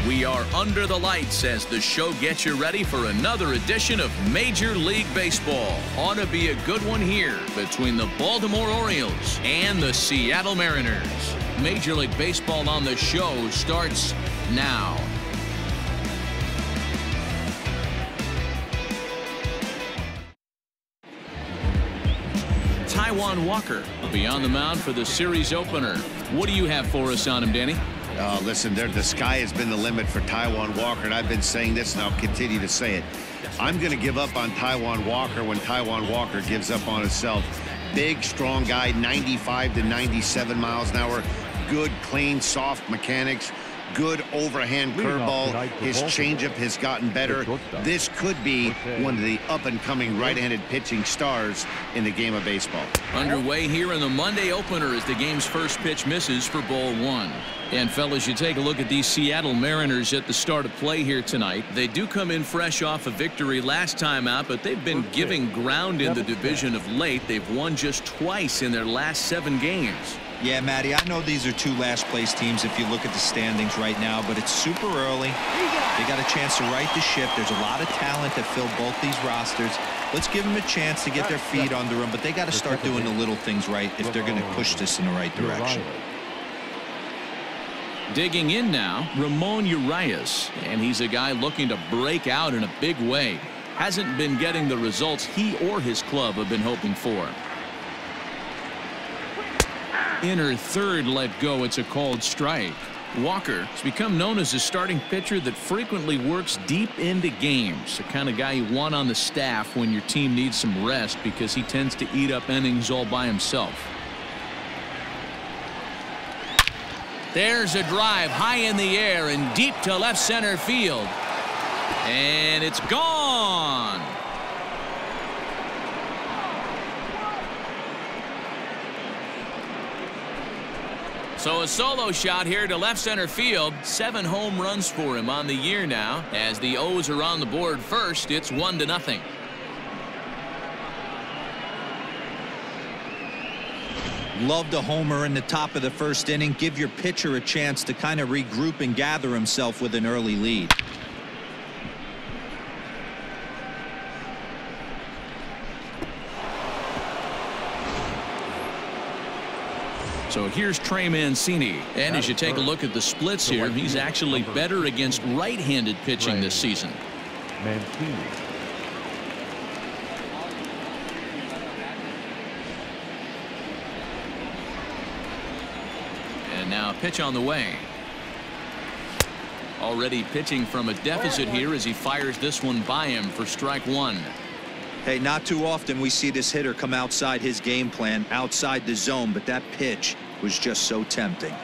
We are under the lights as the show gets you ready for another edition of Major League Baseball. Ought to be a good one here between the Baltimore Orioles and the Seattle Mariners. Major League Baseball on the show starts now. Taijuan Walker will be on the mound for the series opener. What do you have for us on him, Danny? Listen, the sky has been the limit for Taijuan Walker, and I've been saying this, and I'll continue to say it. I'm going to give up on Taijuan Walker when Taijuan Walker gives up on himself. Big, strong guy, 95 to 97 miles an hour. Good, clean, soft mechanics. Good overhand curveball. His changeup has gotten better. This could be one of the up-and-coming right-handed pitching stars in the game of baseball. Underway here in the Monday opener as the game's first pitch misses for ball one. And fellas, you take a look at these Seattle Mariners at the start of play here tonight. They do come in fresh off a victory last time out, but they've been giving ground in the division of late. They've won just twice in their last 7 games. Yeah, Matty, I know these are 2 last-place teams if you look at the standings right now, but it's super early. They got a chance to right the ship. There's a lot of talent that fill both these rosters. Let's give them a chance to get their feet under them, but they got to start doing the little things right if they're going to push this in the right direction. Digging in now, Ramon Urias, and he's a guy looking to break out in a big way. Hasn't been getting the results he or his club have been hoping for. Inner third let go. It's a called strike. Walker has become known as a starting pitcher that frequently works deep into games. The kind of guy you want on the staff when your team needs some rest because he tends to eat up innings all by himself. There's a drive high in the air and deep to left center field. And it's gone. So a solo shot here to left center field. 7 home runs for him on the year now. As the O's are on the board first, it's 1-0. Love the homer in the top of the first inning. Give your pitcher a chance to kind of regroup and gather himself with an early lead. So here's Trey Mancini, and as you take a look at the splits here, he's actually better against right-handed pitching this season. Mancini. And now a pitch on the way. Already pitching from a deficit here as he fires this one by him for strike 1. Hey, not too often we see this hitter come outside his game plan, outside the zone, but that pitch was just so tempting.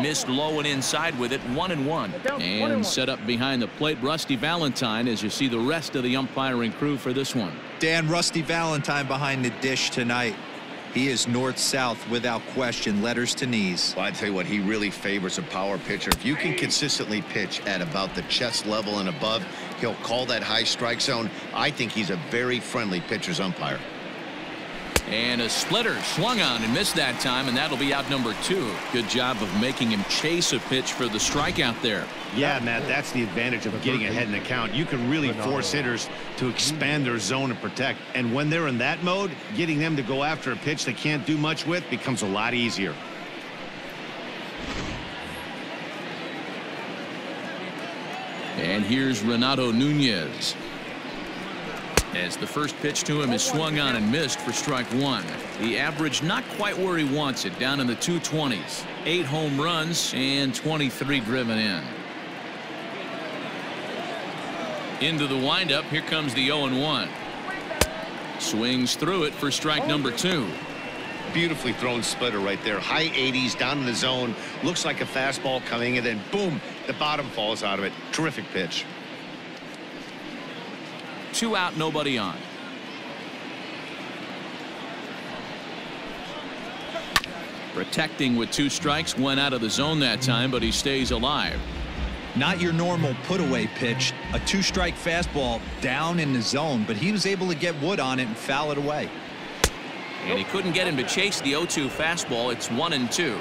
Missed low and inside with it, 1-1. And set up behind the plate, Rusty Valentine, as you see the rest of the umpiring crew for this one. Dan, Rusty Valentine behind the dish tonight. He is north-south without question, letters to knees. Well, I tell you what, he really favors a power pitcher. If you can consistently pitch at about the chest level and above, he'll call that high strike zone. I think he's a very friendly pitcher's umpire. And a splitter swung on and missed that time, and that'll be out number 2. Good job of making him chase a pitch for the strikeout there. Yeah, Matt, that's the advantage of getting ahead in the count. You can really force hitters to expand their zone and protect. And when they're in that mode, getting them to go after a pitch they can't do much with becomes a lot easier. And here's Renato Nunez. As the first pitch to him is swung on and missed for strike 1. The average not quite where he wants it, down in the 220s. 8 home runs and 23 driven in. Into the windup, here comes the 0-1. Swings through it for strike number 2. Beautifully thrown splitter right there. High 80s down in the zone. Looks like a fastball coming in, and then boom, the bottom falls out of it. Terrific pitch. 2 out, nobody on. Protecting with 2 strikes, went out of the zone that time, but he stays alive. Not your normal put-away pitch, a 2-strike fastball down in the zone, but he was able to get wood on it and foul it away. And he couldn't get him to chase the 0-2 fastball. It's 1-2.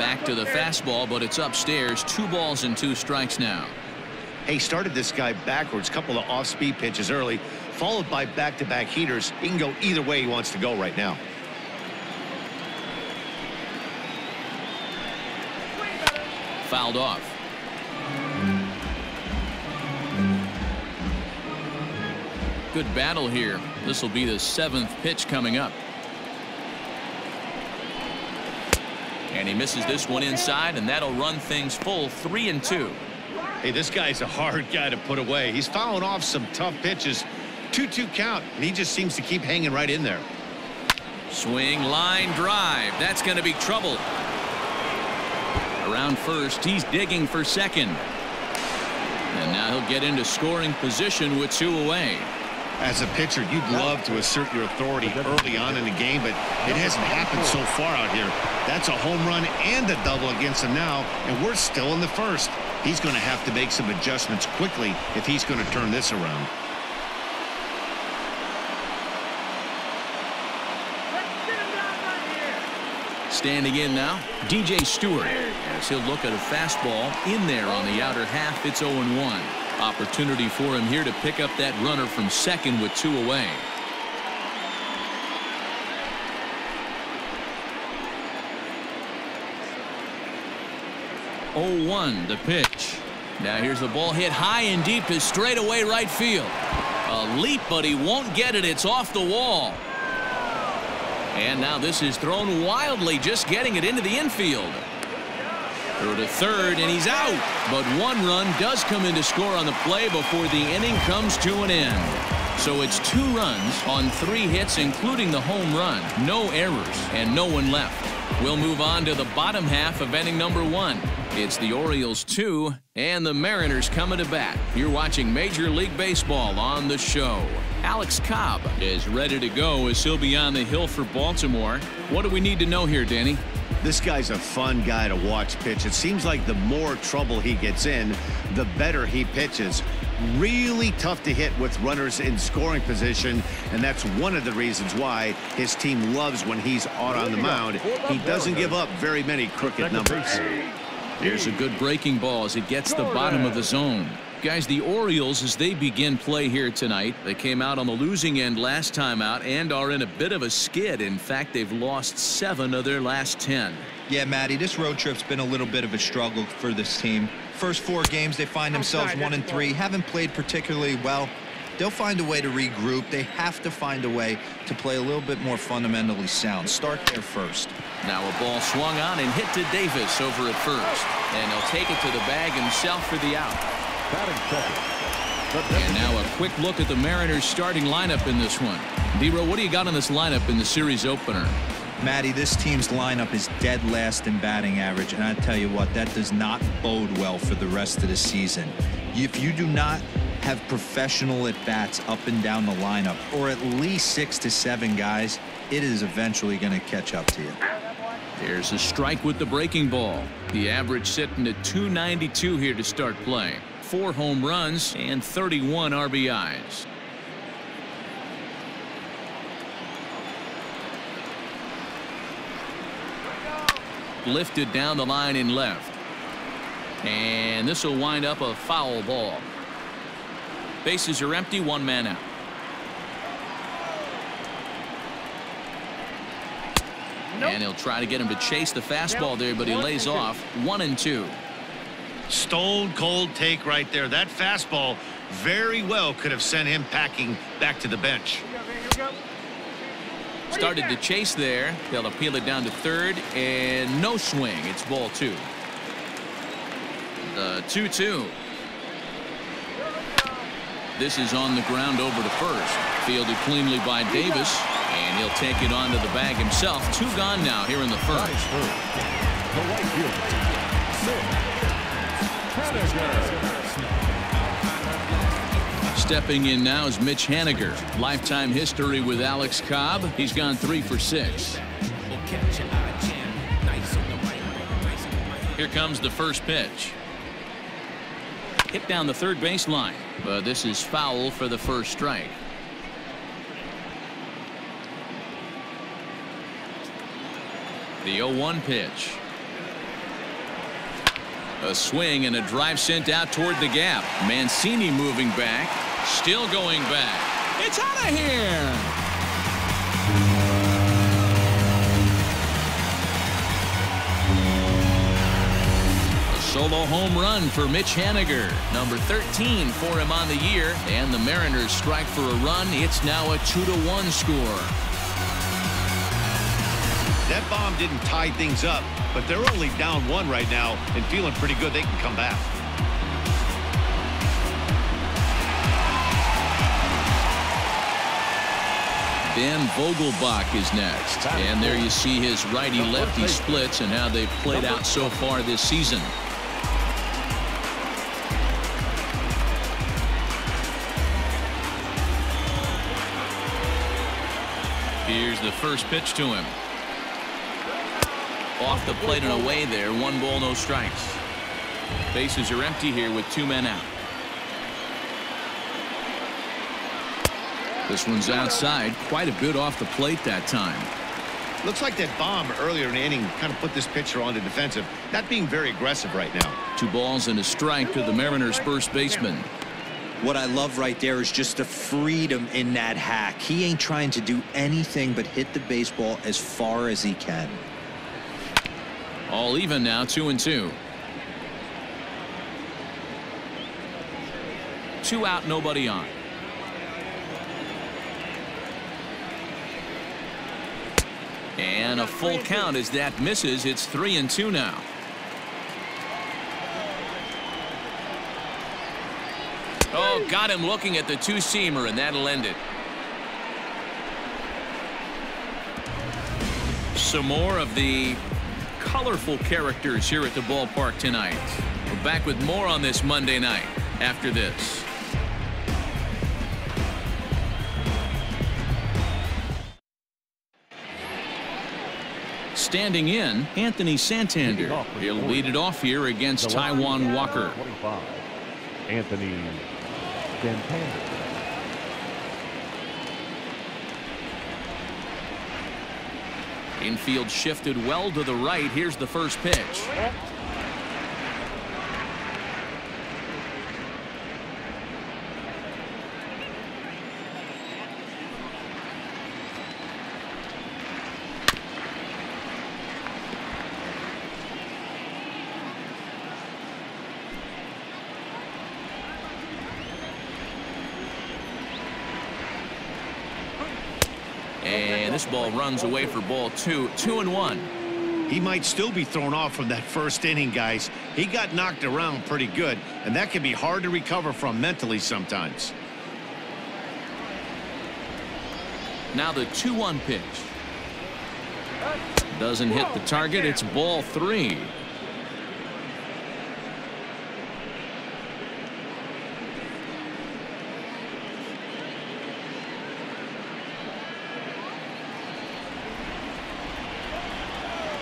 Back to the fastball, but it's upstairs. 2 balls and 2 strikes now. He started this guy backwards, couple of off-speed pitches early, followed by back-to-back heaters. He can go either way he wants to go right now. Fouled off. Good battle here. This will be the 7th pitch coming up. And he misses this one inside, and that'll run things full 3-2. Hey, this guy's a hard guy to put away. He's fouling off some tough pitches. 2-2 count, and he just seems to keep hanging right in there. Swing, line, drive. That's going to be trouble. Around first, he's digging for second. And now he'll get into scoring position with 2 away. As a pitcher, you'd love to assert your authority early on in the game, but it hasn't happened so far out here. That's a home run and a double against him now, and we're still in the first. He's going to have to make some adjustments quickly if he's going to turn this around. Standing in now, DJ Stewart, as he'll look at a fastball in there on the outer half. It's 0-1. Opportunity for him here to pick up that runner from second with 2 away. The pitch. Now here's the ball hit high and deep to straightaway right field. A leap, but he won't get it. It's off the wall. And now this is thrown wildly, just getting it into the infield. Through to third, and he's out. But 1 run does come in to score on the play before the inning comes to an end. So it's 2 runs on 3 hits, including the home run. No errors, and no one left. We'll move on to the bottom half of inning number 1. It's the Orioles 2 and the Mariners coming to bat. You're watching Major League Baseball on the show. Alex Cobb is ready to go as he'll be on the hill for Baltimore. What do we need to know here, Danny? This guy's a fun guy to watch pitch. It seems like the more trouble he gets in, the better he pitches. Really tough to hit with runners in scoring position, and that's one of the reasons why his team loves when he's out on the mound. He doesn't give up very many crooked numbers. Here's a good breaking ball as it gets the bottom of the zone. Guys, the Orioles, as they begin play here tonight, they came out on the losing end last time out and are in a bit of a skid. In fact, they've lost 7 of their last 10. Yeah, Matty, this road trip's been a little bit of a struggle for this team. First 4 games, they find themselves 1-3, haven't played particularly well. They'll find a way to regroup. They have to find a way to play a little bit more fundamentally sound. Start there first. Now a ball swung on and hit to Davis over at first. And he'll take it to the bag himself for the out. And now a quick look at the Mariners starting lineup in this one. D-Row, what do you got in this lineup in the series opener? Matty, this team's lineup is dead last in batting average, and I tell you what, that does not bode well for the rest of the season. If you do not have professional at-bats up and down the lineup, or at least 6 to 7 guys, it is eventually going to catch up to you. Here's a strike with the breaking ball. The average sitting at .292 here to start play. 4 home runs and 31 RBIs. Lifted down the line in left. And this will wind up a foul ball. Bases are empty, 1 man out. And he'll try to get him to chase the fastball there, but he lays off. 1-2. Stone cold take right there. That fastball very well could have sent him packing back to the bench. Started to chase there. They'll appeal it down to third, and no swing. It's ball 2. The 2-2. This is on the ground over to first. Fielded cleanly by Davis, and he'll take it onto the bag himself. 2 gone now here in the first. Stepping in now is Mitch Haniger. Lifetime history with Alex Cobb. He's gone 3 for 6. Here comes the first pitch. Hit down the third baseline, but this is foul for the first strike. The 0-1 pitch. A swing and a drive sent out toward the gap. Mancini moving back. Still going back. It's out of here. A solo home run for Mitch Haniger. Number 13 for him on the year. And the Mariners strike for a run. It's now a 2-1 score. That bomb didn't tie things up, but they're only down 1 right now and feeling pretty good they can come back. Ben Vogelbach is next. And there you see his righty-lefty splits and how they've played out so far this season. Here's the first pitch to him. Off the plate and away there. 1 ball, no strikes. Bases are empty here with 2 men out. This one's outside. Quite a bit off the plate that time. Looks like that bomb earlier in the inning kind of put this pitcher on the defensive. Not being very aggressive right now. 2 balls and a strike to the Mariners first baseman. What I love right there is just the freedom in that hack. He ain't trying to do anything but hit the baseball as far as he can. All even now, 2-2. 2 out, nobody on. And a full count as that misses. It's 3-2 now. Oh, got him looking at the 2-seamer, and that'll end it. Some more of the colorful characters here at the ballpark tonight. We're back with more on this Monday night after this. Standing in, Anthony Santander. He'll lead it off here against Taijuan Walker. Anthony Santander. Infield shifted well to the right. Here's the first pitch. And this ball runs away for ball 2. 2-1. He might still be thrown off from that first inning, guys. He got knocked around pretty good, and that can be hard to recover from mentally sometimes. Now the 2-1 pitch. Doesn't hit the target. It's ball 3.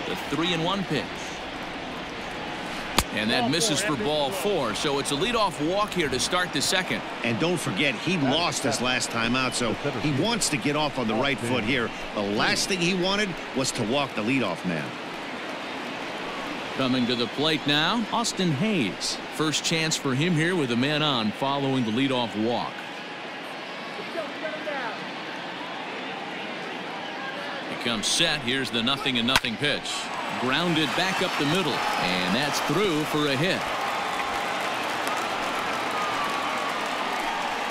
The 3-1 pitch. And that misses for ball 4. So it's a leadoff walk here to start the second. And don't forget, he lost his last time out, so he wants to get off on the right foot here. The last thing he wanted was to walk the leadoff man. Coming to the plate now, Austin Hayes. First chance for him here with a man on following the leadoff walk. Comes set. Here's the 0-0 pitch. Grounded back up the middle, and that's through for a hit.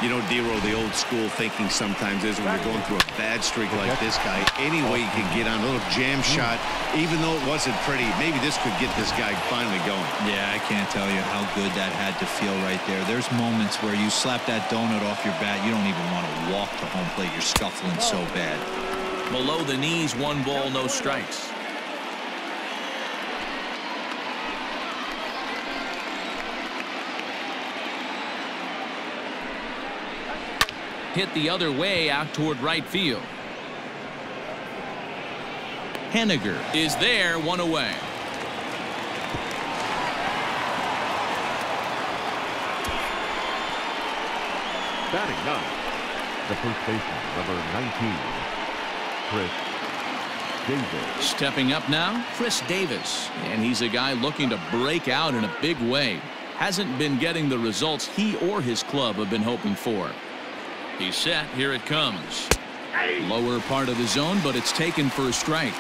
You know, D-Roll, the old school thinking sometimes is when you're going through a bad streak like this guy, any way you can get on a little jam shot, even though it wasn't pretty, maybe this could get this guy finally going. Yeah, I can't tell you how good that had to feel right there. There's moments where you slap that donut off your bat, you don't even want to walk to home plate. You're scuffling so bad. Below the knees, 1 ball, no strikes. Hit the other way out toward right field. Haniger is there, 1 away. Batting 9, the first baseman, number 19, Chris Davis. Stepping up now, Chris Davis. And he's a guy looking to break out in a big way. Hasn't been getting the results he or his club have been hoping for. He's set. Here it comes. Lower part of the zone, but it's taken for a strike.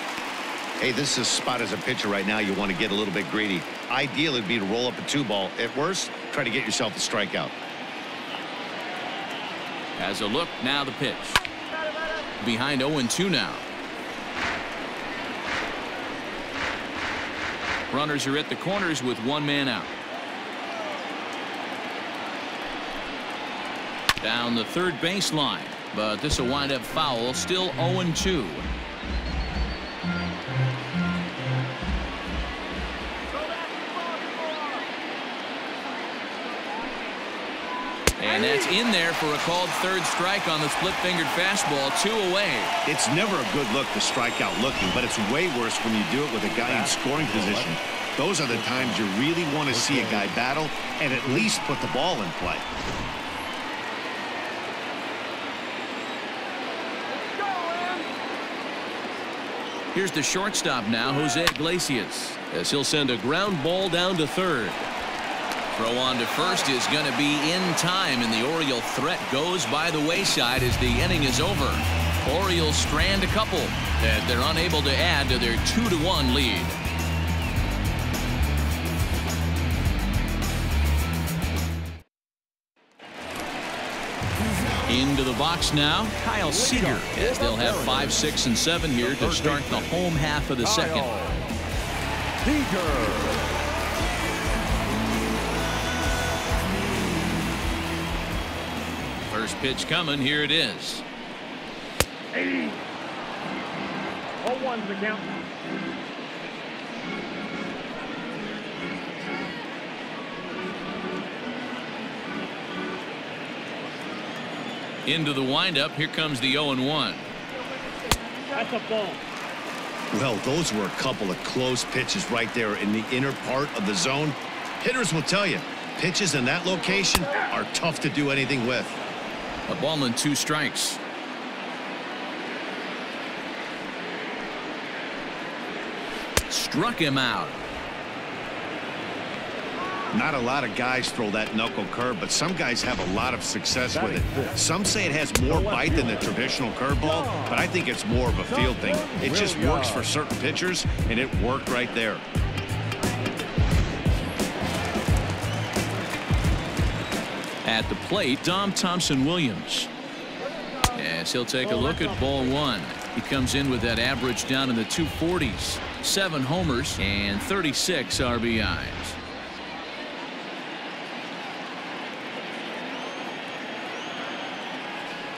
Hey, this is a spot as a pitcher right now you want to get a little bit greedy. Ideal would be to roll up a 2-ball. At worst, try to get yourself a strikeout. Has a look, now the pitch. Behind 0-2 now. Runners are at the corners with one man out. Down the third baseline, but this will wind up foul. Still 0-2. And that's in there for a called third strike on the split-fingered fastball. 2 away. It's never a good look to strike out looking, but it's way worse when you do it with a guy in scoring position. Those are the times you really want to see a guy battle and at least put the ball in play. Here's the shortstop now, Jose Iglesias, as he'll send a ground ball down to third. Throw on to first is going to be in time, and the Oriole threat goes by the wayside as the inning is over. Orioles strand a couple, and they're unable to add to their 2-1 lead. Into the box now, Kyle Seager, as they'll have 5, 6, and 7 here to start the home half of the second. First pitch coming, here it is. 0-1 the count. Into the windup, here comes the 0-1. That's a ball. Well, those were a couple of close pitches right there in the inner part of the zone. Hitters will tell you, pitches in that location are tough to do anything with. A ball and 2 strikes. Struck him out. Not a lot of guys throw that knuckle curve, but some guys have a lot of success with it. Some say it has more bite than the traditional curveball, but I think it's more of a field thing. It just works for certain pitchers, and it worked right there. At the plate, Dom Thompson-Williams. Yes, he'll take a look at ball 1. He comes in with that average down in the 240s. 7 homers and 36 RBIs.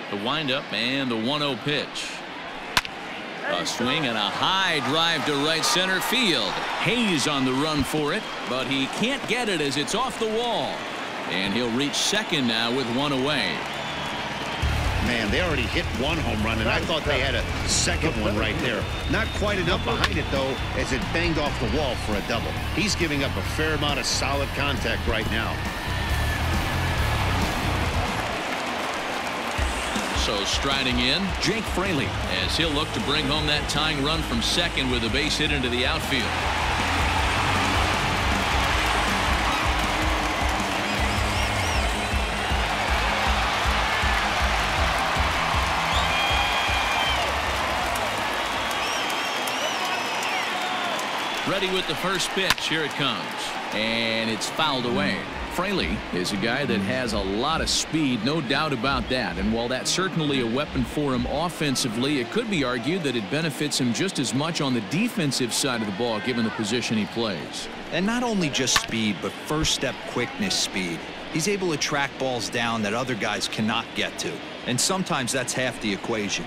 The windup and the 1-0 pitch. A swing and a high drive to right center field. Hayes on the run for it, but he can't get it as it's off the wall. And he'll reach second now with 1 away. Man, they already hit 1 home run, and I thought they had a second one right there. Not quite enough behind it, though, as it banged off the wall for a double. He's giving up a fair amount of solid contact right now. So striding in, Jake Fraley, as he'll look to bring home that tying run from second with a base hit into the outfield. Ready with the first pitch. Here it comes. And it's fouled away. Fraley is a guy that has a lot of speed, no doubt about that. And while that's certainly a weapon for him offensively, it could be argued that it benefits him just as much on the defensive side of the ball, given the position he plays. And not only just speed, but first step quickness speed. He's able to track balls down that other guys cannot get to. And sometimes that's half the equation.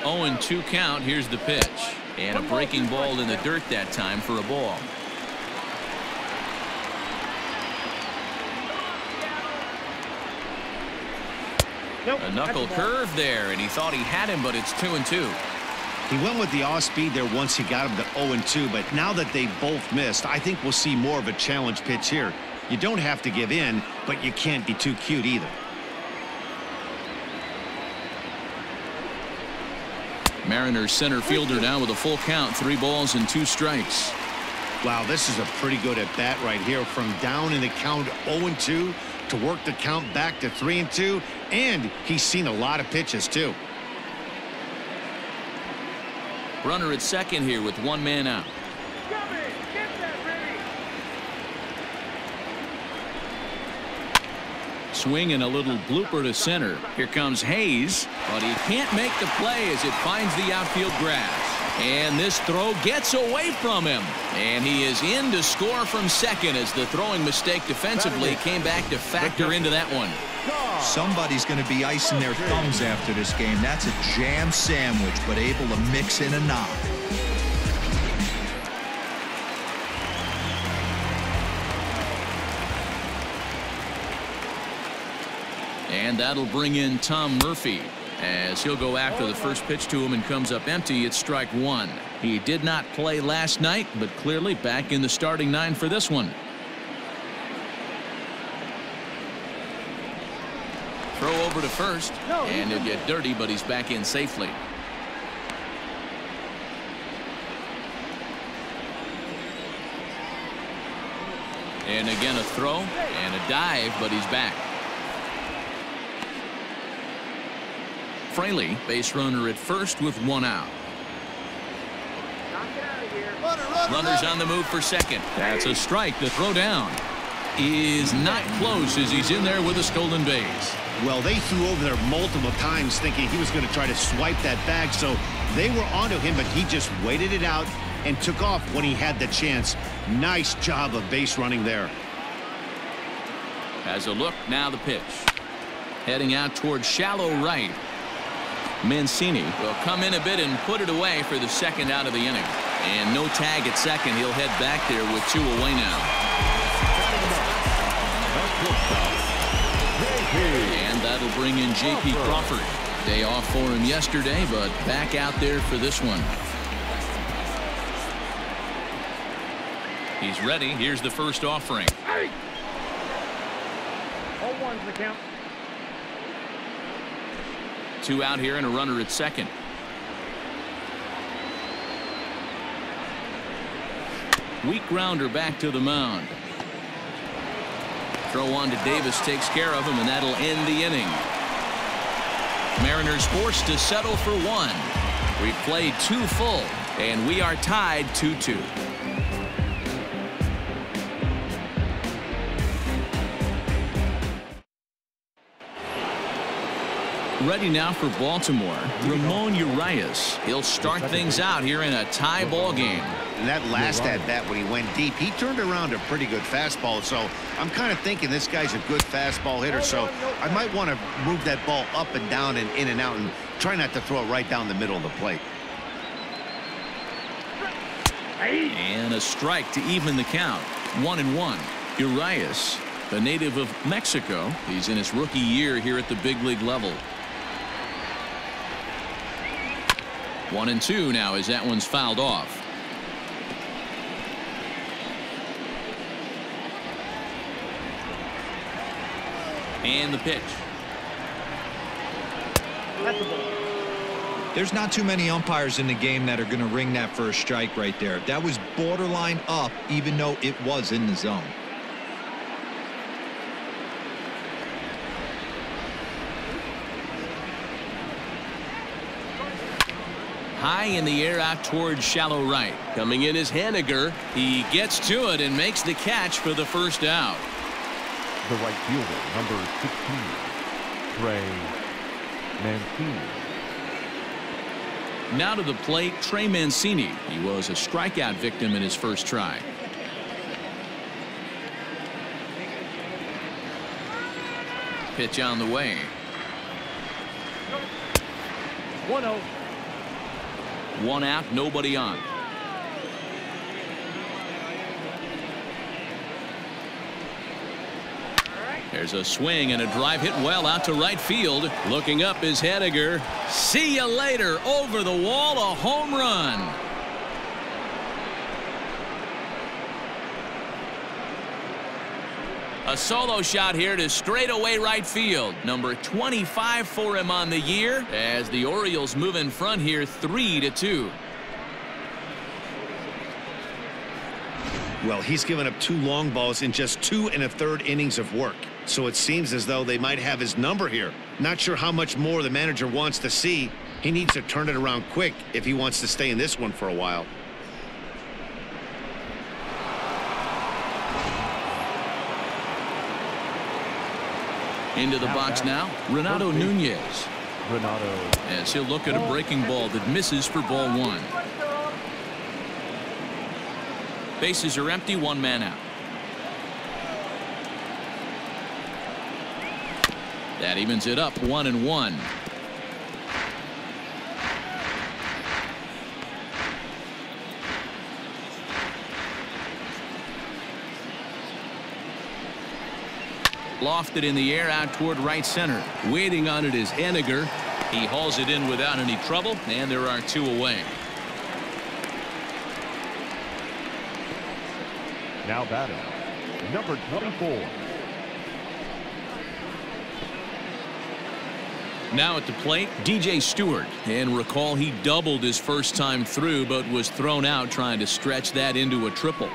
Oh, and 2 count. Here's the pitch. And a breaking ball in the dirt that time for a ball. A knuckle curve there, and he thought he had him, but it's 2-2. He went with the off-speed there once he got him to 0-2, but now that they both missed, I think we'll see more of a challenge pitch here. You don't have to give in, but you can't be too cute either. Mariners center fielder down with a full count, 3 balls and 2 strikes. Wow, this is a pretty good at bat right here. From down in the count 0-2 to work the count back to 3-2, and he's seen a lot of pitches too. Runner at second here with 1 man out. Swing and a little blooper to center. Here comes Hayes, but he can't make the play as it finds the outfield grass. And this throw gets away from him. And he is in to score from second as the throwing mistake defensively came back to factor into that one. Somebody's going to be icing their thumbs after this game. That's a jam sandwich, but able to mix in a knock. And that'll bring in Tom Murphy as he'll go after the first pitch to him and comes up empty. It's strike 1. He did not play last night, but clearly back in the starting 9 for this one. Throw over to first, and he'll get dirty, but he's back in safely. And again a throw and a dive, but he's back. Fraley, base runner at first with 1 out. Runners on the move for second. That's a strike. The throw down is not close as he's in there with a stolen base. Well, they threw over there multiple times thinking he was going to try to swipe that bag, so they were onto him, but he just waited it out and took off when he had the chance. Nice job of base running there. As a look, now the pitch. Heading out towards shallow right. Mancini will come in a bit and put it away for the second out of the inning. And no tag at second. He'll head back there with 2 away now. And that'll bring in J.P. Crawford. Day off for him yesterday, but back out there for this one. He's ready. Here's the first offering. 0-1's the count. 2 out here and a runner at second. Weak grounder back to the mound. Throw on to Davis takes care of him, and that'll end the inning. Mariners forced to settle for 1. We've played 2 full, and we are tied 2-2. Ready now for Baltimore, Ramon Urias. He'll start things out here in a tie ball game. And that last at bat when he went deep, he turned around a pretty good fastball. So I'm kind of thinking this guy's a good fastball hitter. So I might want to move that ball up and down and in and out and try not to throw it right down the middle of the plate. And a strike to even the count. 1-1. Urias, a native of Mexico. He's in his rookie year here at the big league level. 1-2 now as that one's fouled off. And the pitch. That's a ball. There's not too many umpires in the game that are going to ring that first strike right there. That was borderline up, even though it was in the zone. High in the air out towards shallow right. Coming in is Haniger. He gets to it and makes the catch for the first out. The right fielder, number 16, Trey Mancini. Now to the plate, Trey Mancini. He was a strikeout victim in his first try. Pitch on the way. 1-0. 1 out, nobody on. There's a swing and a drive hit well out to right field. Looking up is Haniger. See you later. Over the wall, a home run. A solo shot here to straightaway right field. Number 25 for him on the year as the Orioles move in front here 3-2. Well, he's given up 2 long balls in just 2 1/3 innings of work. So it seems as though they might have his number here. Not sure how much more the manager wants to see. He needs to turn it around quick if he wants to stay in this one for a while. Into the box now, Renato Nunez. As he'll look at a breaking ball that misses for ball 1. Bases are empty, 1 man out. That evens it up, 1-1. Lofted in the air out toward right center. Waiting on it is Haniger. He hauls it in without any trouble, and there are 2 away. Now batting, number 24. Now at the plate, DJ Stewart. And recall he doubled his first time through, but was thrown out trying to stretch that into a triple.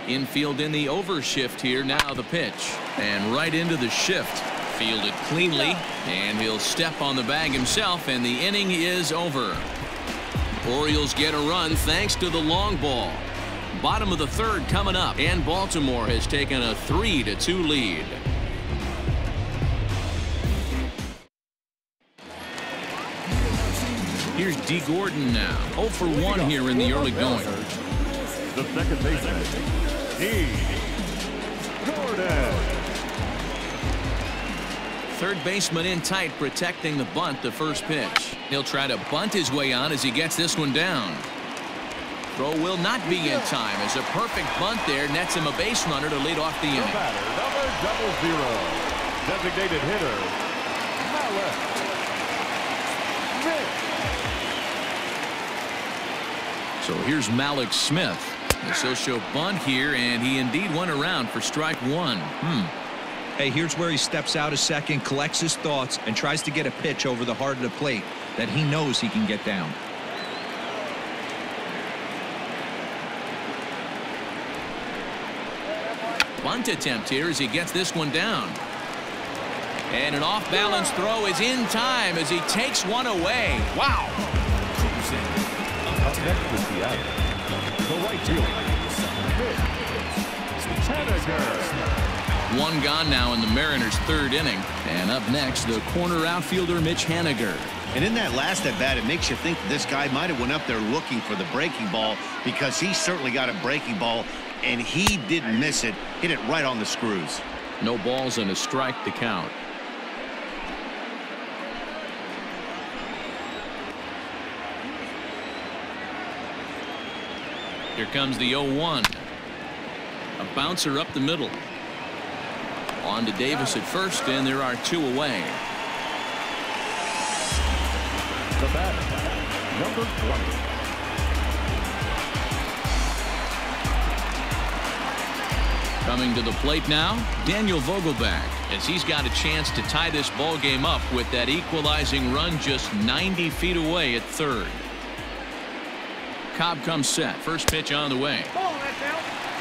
Infield in the overshift here. Now the pitch. And right into the shift. Fielded cleanly. And he'll step on the bag himself, and the inning is over. Orioles get a run thanks to the long ball. Bottom of the 3rd coming up, and Baltimore has taken a 3-2 lead. Here's D. Gordon now. 0 for 1 here in the early going. The second baseman, D. Gordon. Third baseman in tight, protecting the bunt. The first pitch. He'll try to bunt his way on as he gets this one down. Throw will not be in time as a perfect bunt there nets him a base runner to lead off the inning. The batter, number 00, designated hitter, Malik Smith. So here's Malik Smith. He'll show bunt here, and he indeed went around for strike 1. Hey, here's where he steps out a second, collects his thoughts, and tries to get a pitch over the heart of the plate that he knows he can get down. Bunt attempt here as he gets this one down. And an off-balance throw is in time as he takes one away. Wow. Up next with Seattle, the right fielder, Haniger. 1 gone now in the Mariners' 3rd inning. And up next, the corner outfielder Mitch Haniger. And in that last at bat, it makes you think this guy might have went up there looking for the breaking ball, because he certainly got a breaking ball, and he didn't miss it. Hit it right on the screws. No balls and a strike to count. Here comes the 0-1. A bouncer up the middle. On to Davis at first, and there are 2 away. The batter, number 20. Coming to the plate now, Daniel Vogelbach, as he's got a chance to tie this ball game up with that equalizing run just 90 feet away at 3rd. Cobb comes set. First pitch on the way.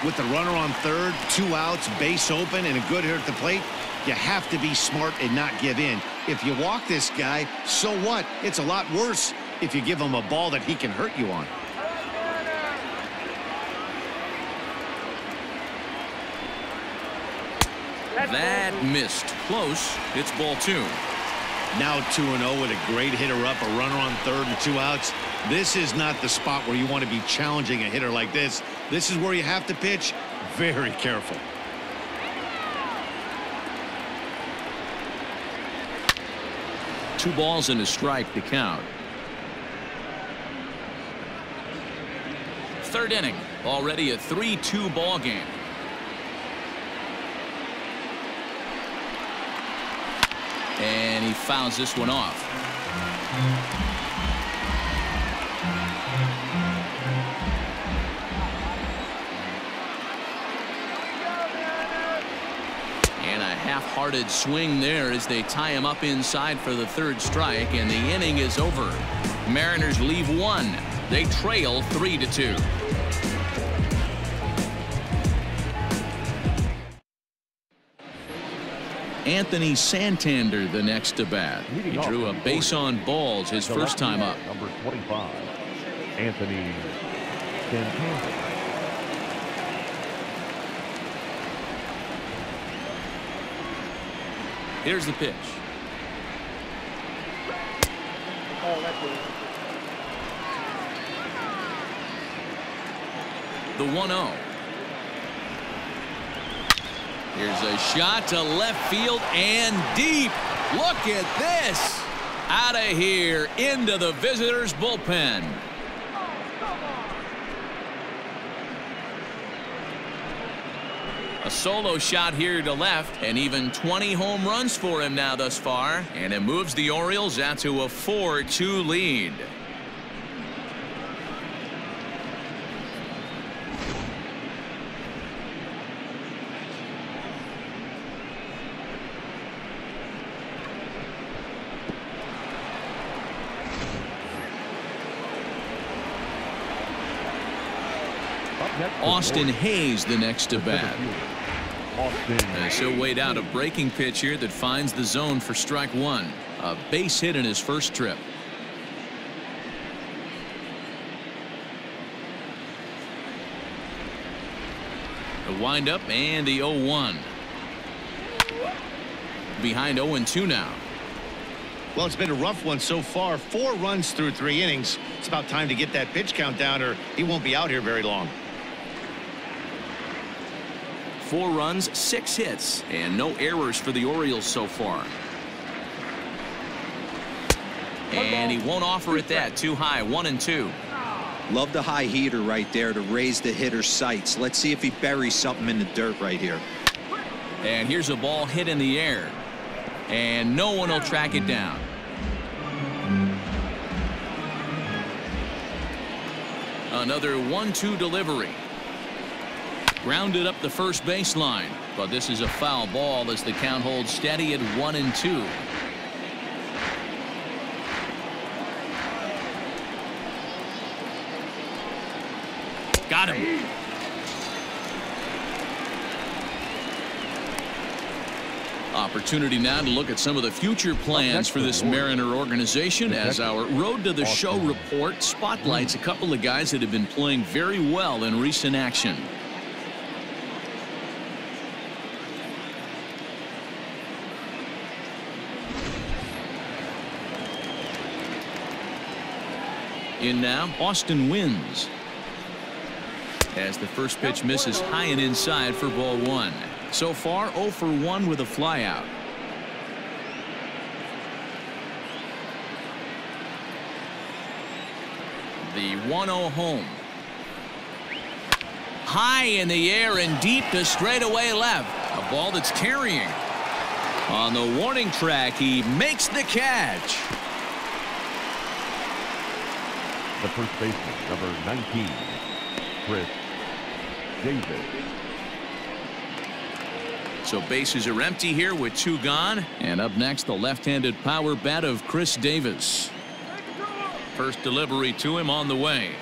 With the runner on 3rd, 2 outs, base open, and a good hitter at the plate, you have to be smart and not give in. If you walk this guy, so what? It's a lot worse if you give him a ball that he can hurt you on. That missed. Close. It's ball 2. Now 2-0 with a great hitter up, a runner on 3rd and 2 outs. This is not the spot where you want to be challenging a hitter like this. This is where you have to pitch very careful. Two balls and a strike to count. 3rd inning. Already a 3-2 ball game. And he fouls this one off. half-hearted swing there as they tie him up inside for the third strike, and the inning is over. Mariners leave one. They trail 3-2. Anthony Santander the next to bat. He drew a base on balls his first time up. Number 25, Anthony Santander. Here's the pitch. Oh, that's good. The 1-0. Here's a shot to left field and deep. Look at this. Out of here into the visitors' bullpen. A solo shot here to left, and even 20 home runs for him now thus far, and it moves the Orioles out to a 4-2 lead. Austin Hayes the next to bat. As he'll wait out a breaking pitch here that finds the zone for strike one. A base hit in his first trip. The windup and the 0-1. Behind 0-2 now. Well, it's been a rough one so far. 4 runs through 3 innings. It's about time to get that pitch count down, or he won't be out here very long. 4 runs, 6 hits, and no errors for the Orioles so far. And he won't offer it that. Too high. 1-2. Love the high heater right there to raise the hitter's sights. Let's see if he buries something in the dirt right here. And here's a ball hit in the air. And no one will track it down. Another 1-2 delivery. Grounded up the first baseline, but this is a foul ball as the count holds steady at 1-2. Got him. Opportunity now to look at some of the future plans for this Mariner organization as our Road to the Show report spotlights a couple of guys that have been playing very well in recent action. In now, Austin Wynns. As the first pitch misses high and inside for ball 1. So far 0 for 1 with a flyout. The 1-0 home. High in the air and deep to straightaway left. A ball that's carrying. On the warning track, he makes the catch. The first baseman, number 19, Chris Davis. So bases are empty here with 2 gone. And up next, the left-handed power bat of Chris Davis. First delivery to him on the way.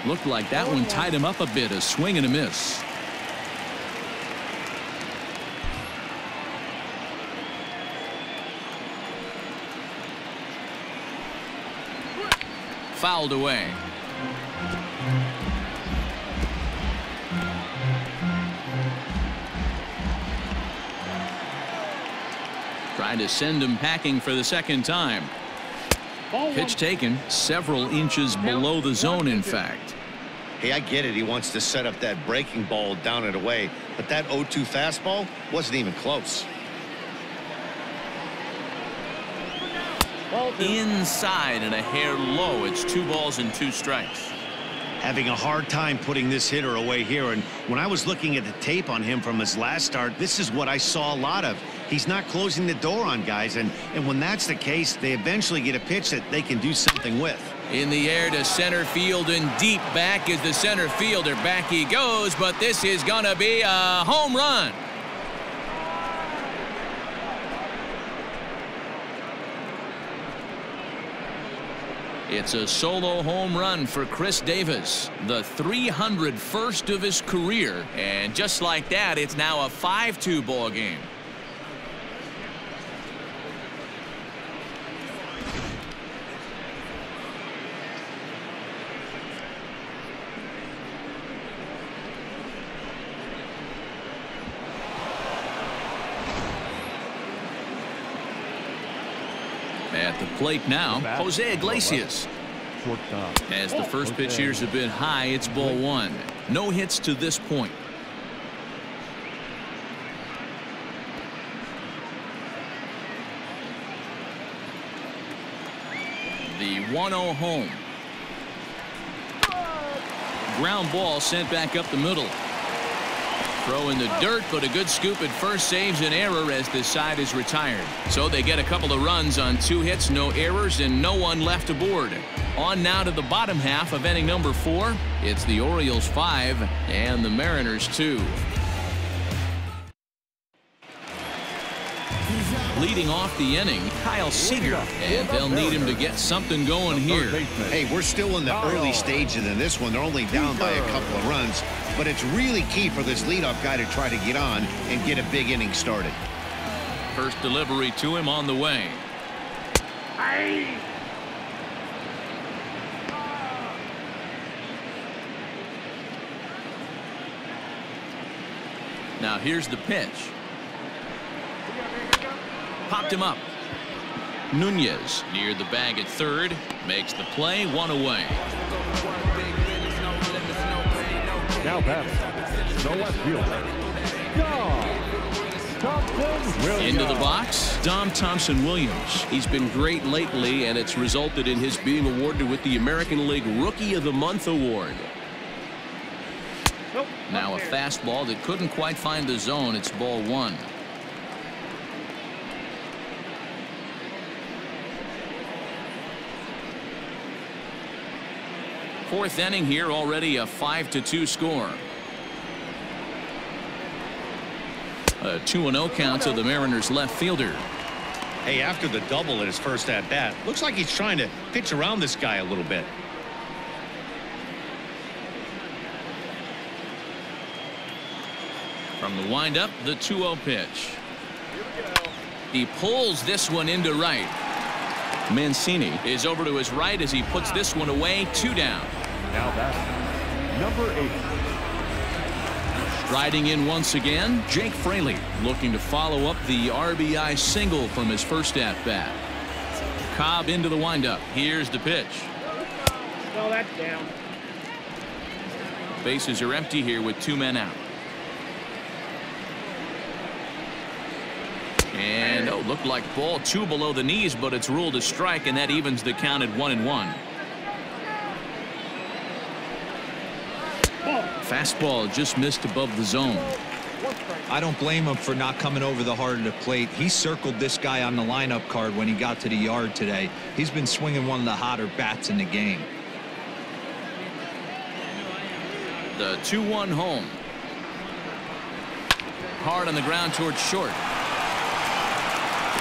Looked like that one tied him up a bit. A swing and a miss. Fouled away. Trying to send him packing for the second time. Pitch taken several inches below the zone, in fact. Hey, I get it. He wants to set up that breaking ball down and away, but that 0-2 fastball wasn't even close. Inside and a hair low. It's 2 balls and 2 strikes. Having a hard time putting this hitter away here, and when I was looking at the tape on him from his last start, this is what I saw a lot of. He's not closing the door on guys, and when that's the case, they eventually get a pitch that they can do something with. In the air to center field, and deep back is the center fielder. Back he goes, but this is gonna be a home run. It's a solo home run for Chris Davis, the 301st of his career, and just like that, it's now a 5-2 ball game. At the plate now, Jose Iglesias. As the first pitch here's a bit high, it's ball one. No hits to this point. The 1-0 home. Ground ball sent back up the middle. Throw in the dirt, but a good scoop at first saves an error as this side is retired. So they get a couple of runs on 2 hits, no errors, and no one left aboard. On now to the bottom half of inning number 4. It's the Orioles 5 and the Mariners 2. Leading off the inning, Kyle Seager, and they'll need him to get something going here. Hey, we're still in the early stages in this one. They're only down by a couple of runs, but it's really key for this leadoff guy to try to get on and get a big inning started. First delivery to him on the way. Now here's the pitch. Popped him up. Nunez near the bag at third. Makes the play, 1 away. Now batting, the left fielder, Into the box, Dom Thompson-Williams. He's been great lately, and it's resulted in his being awarded with the American League Rookie of the Month award. Now a fastball that couldn't quite find the zone. It's ball one. Fourth inning here, already a 5-2 score. A 2-0 count to the Mariners left fielder. Hey, after the double at his first at bat, looks like he's trying to pitch around this guy a little bit. From the windup, the 2-0 pitch. He pulls this one into right. Mancini is over to his right as he puts this one away. 2 down. Now batting, number 8. Riding in once again, Jake Fraley looking to follow up the RBI single from his first at bat. Cobb into the windup. Here's the pitch. Slow that down. Bases are empty here with 2 men out. And looked like ball 2 below the knees, but it's ruled a strike, and that evens the count at 1-1. Fastball just missed above the zone. I don't blame him for not coming over the heart of the plate. He circled this guy on the lineup card when he got to the yard today. He's been swinging one of the hotter bats in the game. The 2-1 home. Hard on the ground towards short.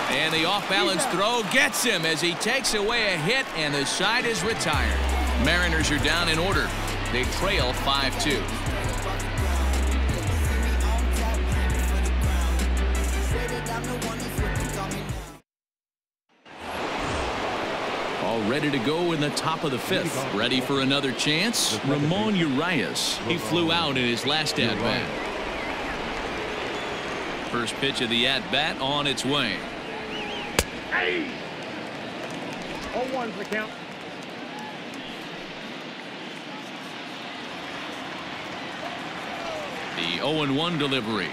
And the off-balance throw gets him as he takes away a hit, and the side is retired. Mariners are down in order. They trail 5-2. All ready to go in the top of the 5th. Ready for another chance? Ramon Urias. He flew out in his last at-bat. First pitch of the at-bat on its way. 0-1's the count. The 0-1 delivery.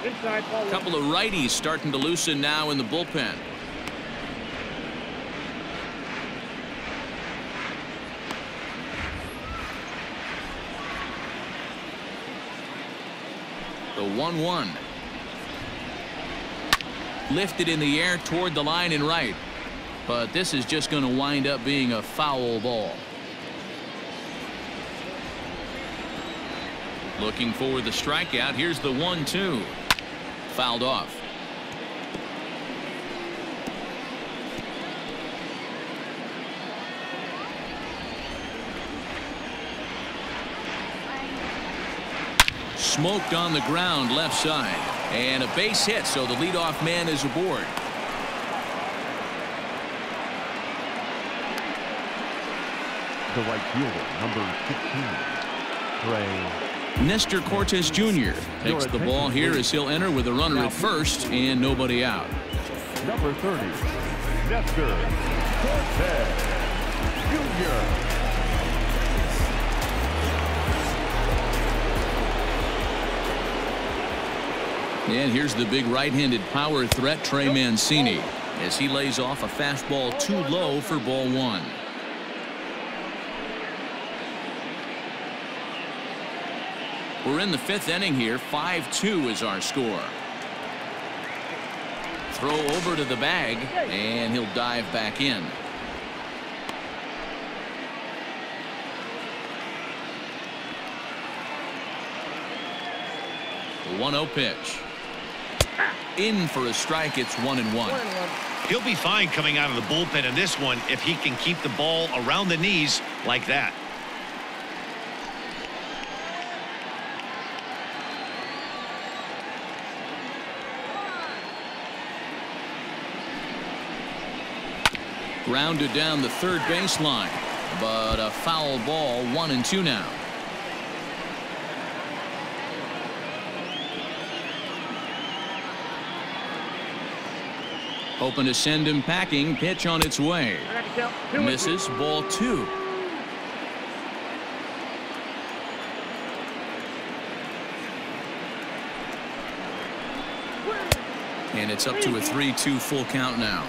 Inside ball. A couple of righties starting to loosen now in the bullpen. The 1-1. Lifted in the air toward the line and right. But this is just going to wind up being a foul ball. Looking for the strikeout. Here's the 1-2. Fouled off. smoked on the ground left side. And a base hit, so the leadoff man is aboard. The right fielder, number 15, Trey. Nestor Cortes Jr. takes the ball here as he'll enter with a runner at first and nobody out. Number 30, Nestor Cortes Jr. And here's the big right-handed power threat, Trey Mancini, as he lays off a fastball too low for ball one. We're in the fifth inning here. 5-2 is our score. Throw over to the bag, and he'll dive back in. The 1-0 pitch. In for a strike. It's 1-1. He'll be fine coming out of the bullpen in this one if he can keep the ball around the knees like that. Grounded down the third baseline, but a foul ball. 1-2 now. Hoping to send him packing. Pitch on its way. Misses. Ball 2. And it's up to a 3-2 full count now.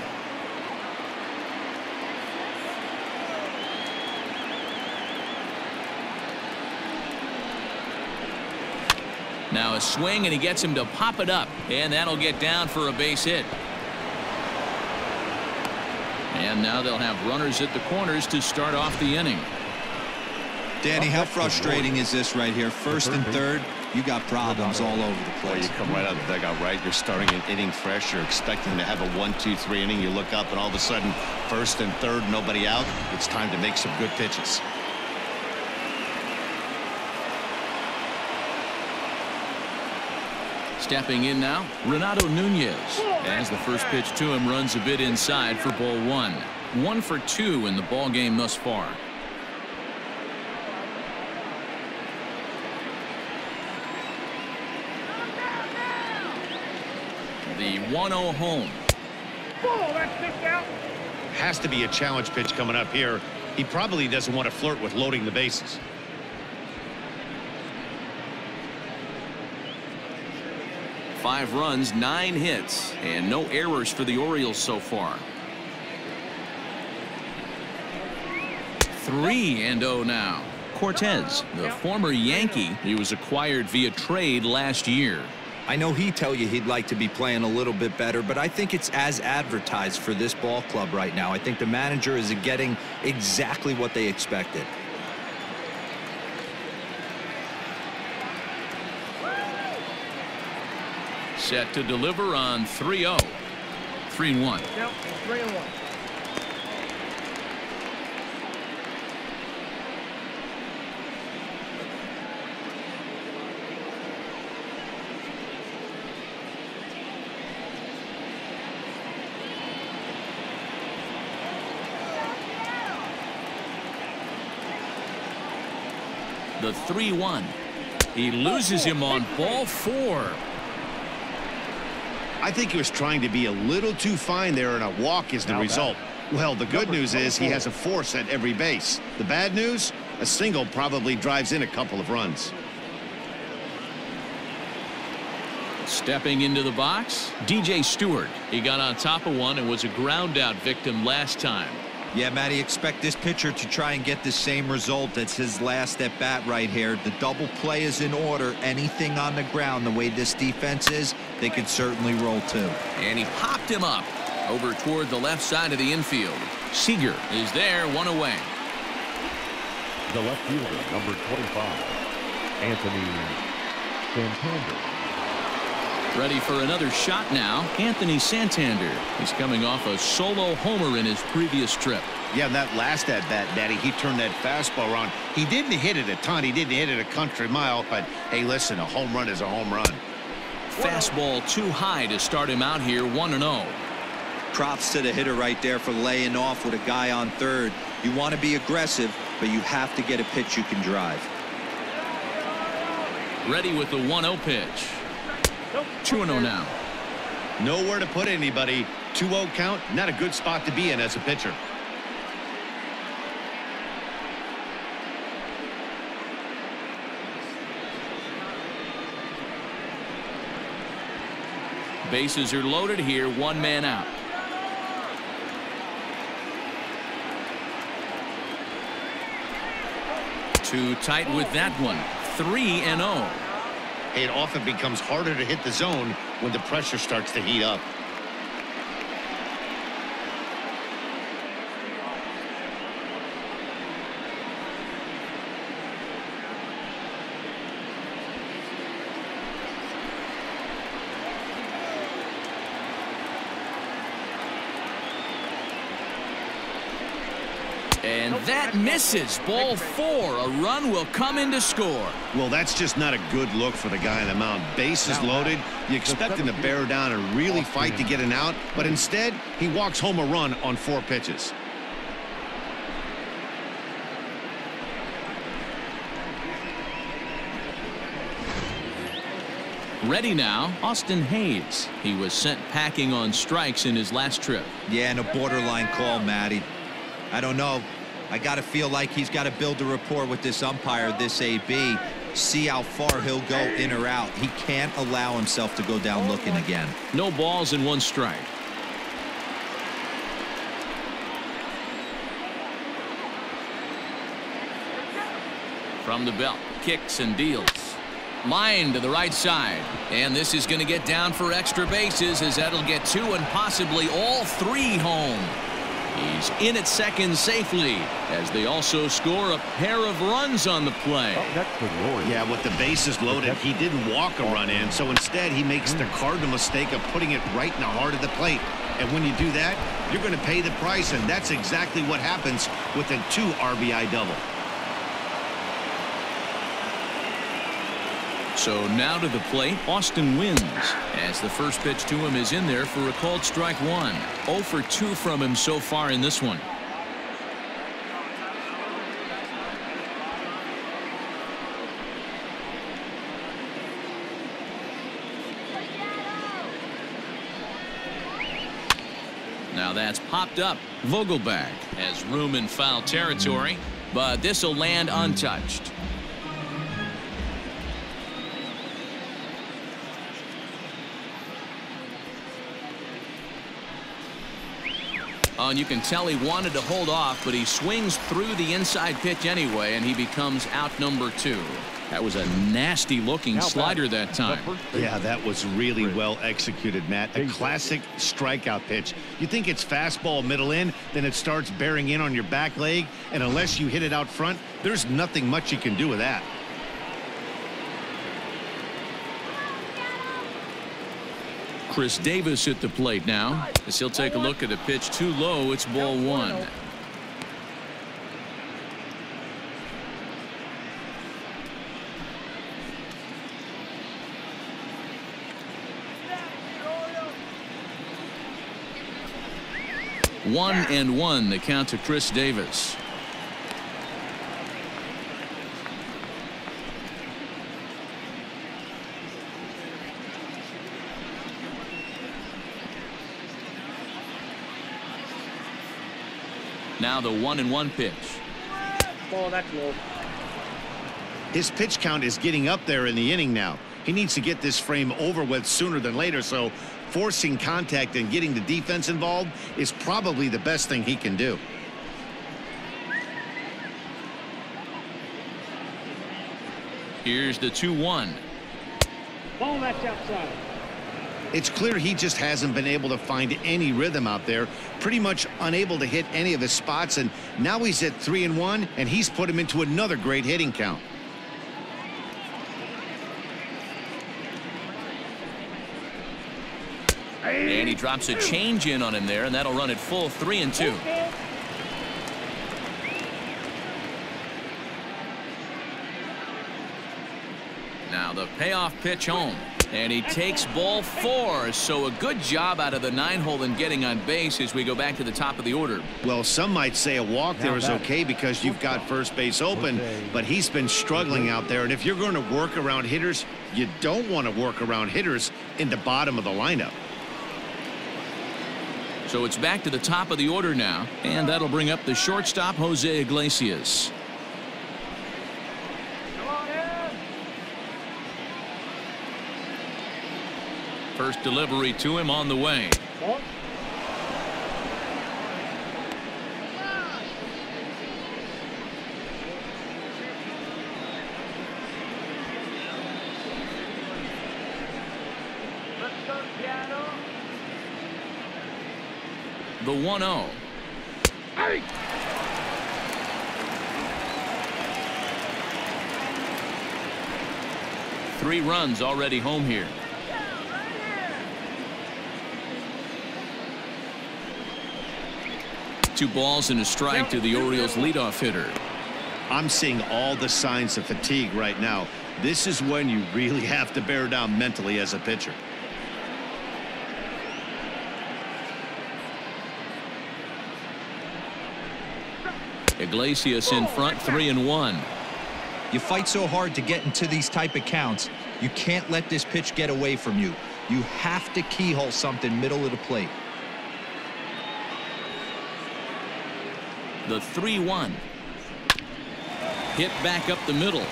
Now a swing, and he gets him to pop it up, and that'll get down for a base hit. And now they'll have runners at the corners to start off the inning. Danny, how frustrating is this right here? First and third, you got problems all over the place. Well, you come right out of the dugout, right? You're starting an inning fresh. You're expecting to have a 1-2-3 inning. You look up, and all of a sudden, first and third, nobody out. It's time to make some good pitches. Stepping in now, Renato Nunez, as the first pitch to him runs a bit inside for ball 1. 1 for 2 in the ball game thus far. The 1-0 home. Has to be a challenge pitch coming up here. He probably doesn't want to flirt with loading the bases. Five runs, 9 hits, and no errors for the Orioles so far. 3-0 now. Cortes, the former Yankee, he was acquired via trade last year. I know he'd tell you he'd like to be playing a little bit better, but I think it's as advertised for this ball club right now. I think the manager is getting exactly what they expected. Set to deliver on 3-0. 3-1. Yep, 3-1. The 3-1. He loses him on ball 4. I think he was trying to be a little too fine there, and a walk is the result. Well, the good news is he has a force at every base. The bad news, a single probably drives in a couple of runs. Stepping into the box, DJ Stewart. He got on top of one and was a ground out victim last time. Yeah, Matty, expect this pitcher to try and get the same result. That's his last at bat right here. The double play is in order. Anything on the ground, the way this defense is, they could certainly roll too. And he popped him up over toward the left side of the infield. Seager is there, 1 away. The left fielder, number 25, Anthony Santander. Ready for another shot now, Anthony Santander. He's coming off a solo homer in his previous trip. Yeah, that last at-bat, Daddy, he turned that fastball around. He didn't hit it a ton. He didn't hit it a country mile. But, hey, listen, a home run is a home run. Fastball too high to start him out here, 1-0. Props to the hitter right there for laying off with a guy on third. You want to be aggressive, but you have to get a pitch you can drive. Ready with the 1-0 pitch. 2-0 now. Nowhere to put anybody. 2-0 count, not a good spot to be in as a pitcher. Bases are loaded here, 1 man out. Too tight with that one. 3-0. It often becomes harder to hit the zone when the pressure starts to heat up. And that misses. Ball 4. A run will come in to score. Well, that's just not a good look for the guy on the mound. Bases loaded. You expect him to bear down and really fight to get an out, but instead he walks home a run on 4 pitches. Ready now, Austin Hayes. He was sent packing on strikes in his last trip. Yeah, and a borderline call, Matty. I don't know. I got to feel like he's got to build a rapport with this umpire, this AB, see how far he'll go in or out. He can't allow himself to go down looking again. No balls and 1 strike. From the belt, kicks and deals. Line to the right side. And this is going to get down for extra bases as that'll get 2 and possibly all 3 home. He's in at second safely as they also score a pair of runs on the play. Yeah, with the bases loaded, he didn't walk a run in, so instead he makes the cardinal mistake of putting it right in the heart of the plate. And when you do that, you're going to pay the price, and that's exactly what happens with a 2 RBI double. So now to the plate, Austin Wynns, as the first pitch to him is in there for a called strike 1. 0 for 2 from him so far in this one. Now that's popped up. Vogelbach has room in foul territory, but this will land untouched. Oh, and you can tell he wanted to hold off, but he swings through the inside pitch anyway, and he becomes out number 2. That was a nasty looking slider that time. Yeah, that was really well executed, Matt. A classic strikeout pitch. You think it's fastball middle in, then it starts bearing in on your back leg, and unless you hit it out front, there's nothing much you can do with that. Chris Davis at the plate now as he'll take a look at a pitch too low. It's ball 1. One and 1 the count to Chris Davis. Now the 1-1 pitch. Ball, that's low. His pitch count is getting up there in the inning now. He needs to get this frame over with sooner than later, so forcing contact and getting the defense involved is probably the best thing he can do. Here's the 2-1. Ball, that's outside. It's clear he just hasn't been able to find any rhythm out there, pretty much unable to hit any of his spots, and now he's at 3-1, and he's put him into another great hitting count. And he drops a change in on him there, and that'll run it full 3-2. Now the payoff pitch home. And he takes ball 4. So a good job out of the 9-hole in getting on base as we go back to the top of the order. Well, some might say a walk there is okay because you've got first base open, but he's been struggling out there. And if you're going to work around hitters, you don't want to work around hitters in the bottom of the lineup. So it's back to the top of the order now, and that'll bring up the shortstop, Jose Iglesias. First delivery to him on the way. The 1-0. 3 runs already home here. Two balls and a strike to the Orioles leadoff hitter. I'm seeing all the signs of fatigue right now. This is when you really have to bear down mentally as a pitcher. Iglesias in front, 3-1. You fight so hard to get into these type of counts. You can't let this pitch get away from you. You have to keyhole something middle of the plate. The 3-1. Hit back up the middle.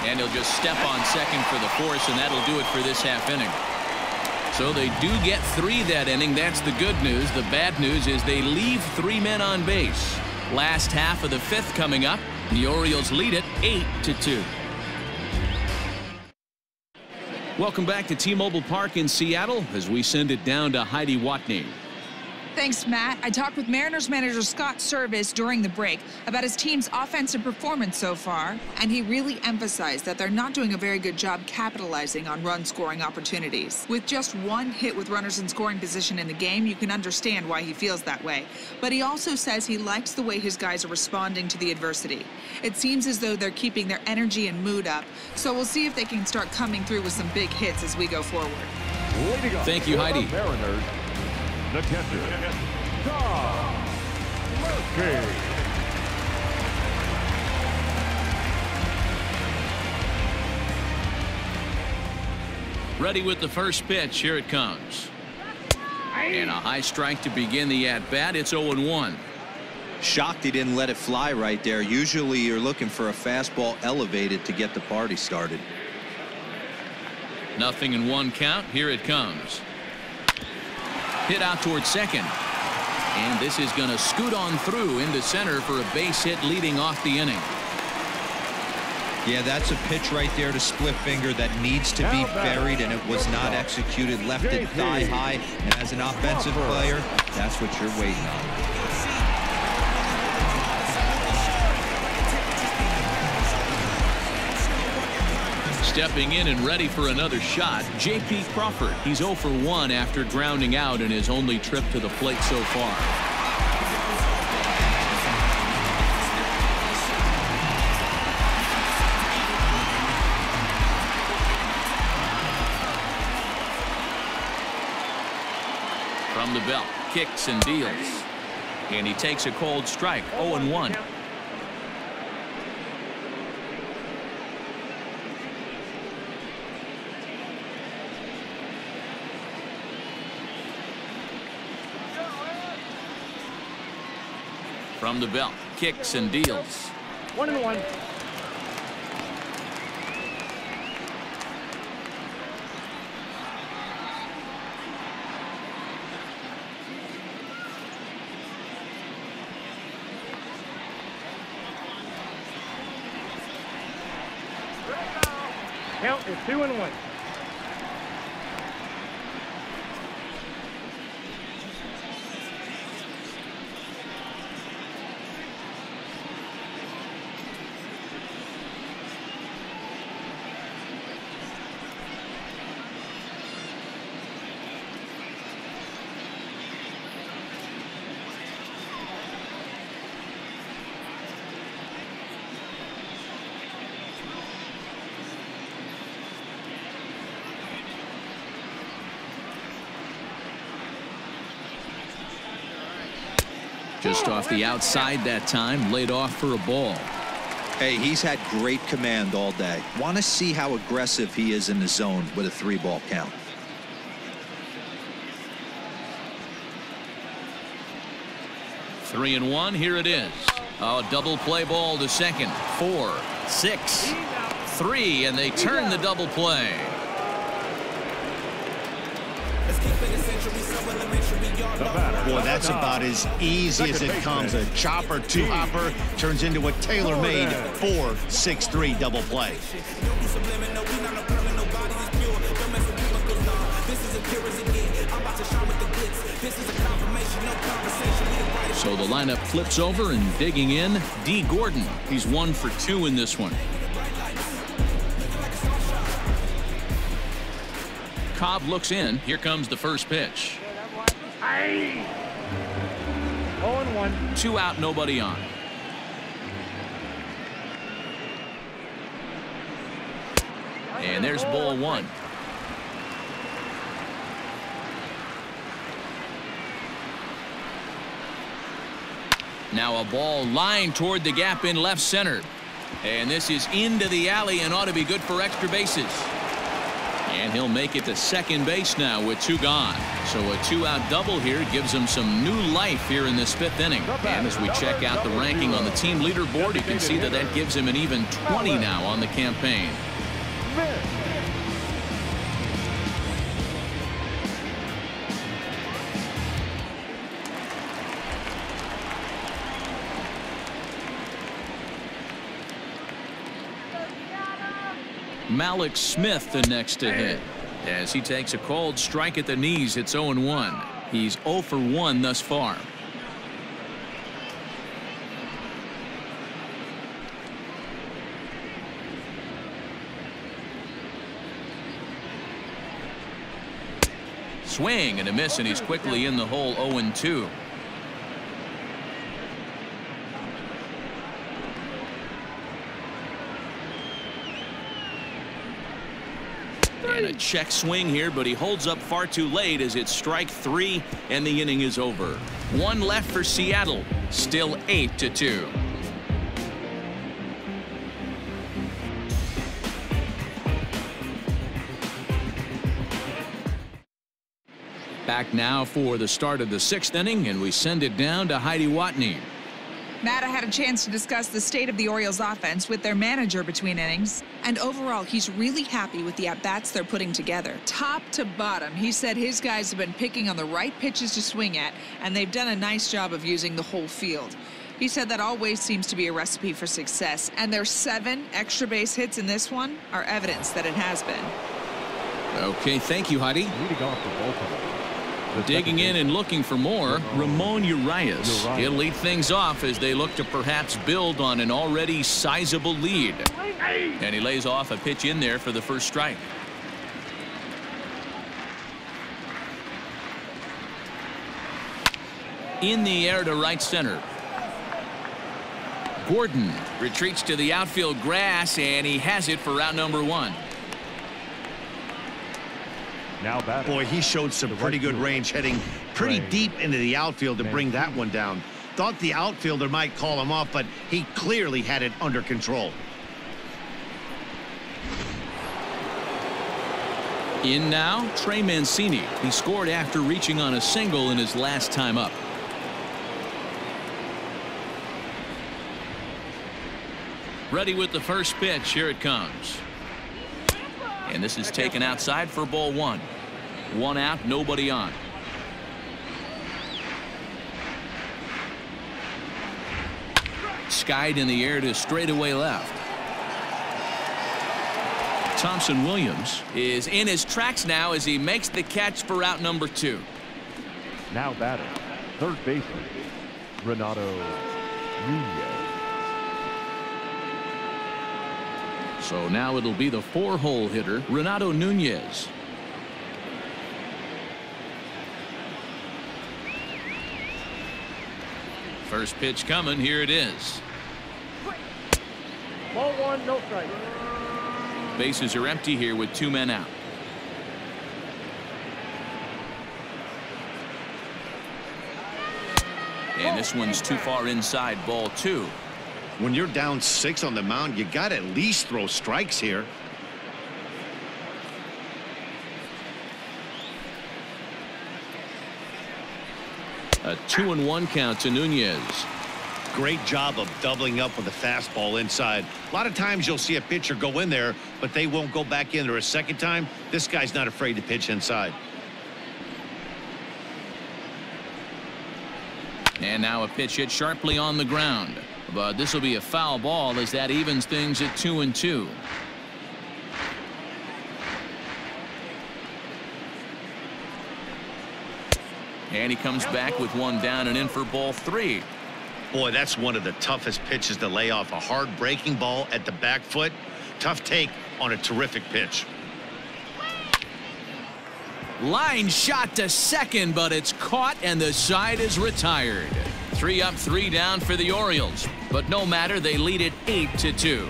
And he'll just step on second for the force, and that'll do it for this half inning. So they do get 3 that inning. That's the good news. The bad news is they leave 3 men on base. Last half of the 5th coming up. The Orioles lead it 8-2. Welcome back to T-Mobile Park in Seattle as we send it down to Heidi Watney. Thanks, Matt. I talked with Mariners manager Scott Service during the break about his team's offensive performance so far, and he really emphasized that they're not doing a very good job capitalizing on run-scoring opportunities. With just 1 hit with runners in scoring position in the game, you can understand why he feels that way. But he also says he likes the way his guys are responding to the adversity. It seems as though they're keeping their energy and mood up, so we'll see if they can start coming through with some big hits as we go forward. Thank you, Heidi. Mariners, the catcher, Tom Murphy. Ready with the first pitch. Here it comes. And a high strike to begin the at-bat. It's 0-1. Shocked he didn't let it fly right there. Usually you're looking for a fastball elevated to get the party started. 0-1 count. Here it comes. Hit out towards second. And this is going to scoot on through into center for a base hit leading off the inning. Yeah, that's a pitch right there to split finger that needs to be buried, and it was not executed. Left it thigh high, and as an offensive player, that's what you're waiting on. Stepping in and ready for another shot, J.P. Crawford. He's 0 for 1 after grounding out in his only trip to the plate so far. From the belt, kicks and deals. And he takes a cold strike, 0-1. From the belt, kicks and deals. 1-1. Count is 2-1. Just off the outside that time, laid off for a ball. Hey, he's had great command all day. Want to see how aggressive he is in the zone with a 3-ball count. Three and one. Here it is. A double play ball to second. 4, 6, 3, and they turn the double play. Boy, that's about as easy as it comes. A chopper, 2-hopper turns into a tailor-made 4-6-3 double play. So the lineup flips over, and digging in, D. Gordon. He's 1 for 2 in this one. Cobb looks in. Here comes the first pitch. 0-1. 2 out, nobody on. And there's ball 1. Now a ball lined toward the gap in left center. And this is into the alley and ought to be good for extra bases. And he'll make it to second base now with 2 gone. So a 2-out double here gives him some new life here in this 5th inning. And as we check out the ranking on the team leaderboard, you can see that that gives him an even 20 now on the campaign. Malik Smith the next to hit as he takes a called strike at the knees. It's 0-1. He's 0 for 1 thus far. Swing and a miss, and he's quickly in the hole. 0-2. And a check swing here, but he holds up far too late as it's strike 3 and the inning is over. 1 left for Seattle. Still 8-2. Back now for the start of the 6th inning, and we send it down to Heidi Watney. Matt, I had a chance to discuss the state of the Orioles offense with their manager between innings. And overall, he's really happy with the at-bats they're putting together. Top to bottom, he said his guys have been picking on the right pitches to swing at, and they've done a nice job of using the whole field. He said that always seems to be a recipe for success, and their 7 extra base hits in this one are evidence that it has been. Okay, thank you, Heidi. Leading off for Baltimore. Digging in and looking for more, Ramon Urias. He'll lead things off as they look to perhaps build on an already sizable lead. And he lays off a pitch in there for the first strike. In the air to right center. Gordon retreats to the outfield grass, and he has it for out number 1. Now batting. Boy, he showed some pretty good range, heading pretty deep into the outfield to bring that one down. Thought the outfielder might call him off, but he clearly had it under control. In now, Trey Mancini. He scored after reaching on a single in his last time up. Ready with the first pitch. Here it comes. And this is taken outside for ball 1. 1 out, nobody on. Skied in the air to straightaway left. Thompson Williams is in his tracks now as he makes the catch for out number 2. Now batting, third baseman, Renato Nunez. So now it'll be the 4-hole hitter, Renato Nunez. First pitch coming. Here it is. Ball 1, no strike. Bases are empty here with 2 men out. And this one's too far inside, ball 2. When you're down 6 on the mound, you got to at least throw strikes here. A 2-1 count to Nunez. Great job of doubling up with a fastball inside. A lot of times you'll see a pitcher go in there, but they won't go back in there a second time. This guy's not afraid to pitch inside. And now a pitch hit sharply on the ground. But this will be a foul ball as that evens things at 2-2. And he comes back with one down and in for ball 3. Boy, that's one of the toughest pitches to lay off. A hard breaking ball at the back foot. Tough take on a terrific pitch. Line shot to second, but it's caught and the side is retired. 3 up, 3 down for the Orioles. But no matter, they lead it 8-2.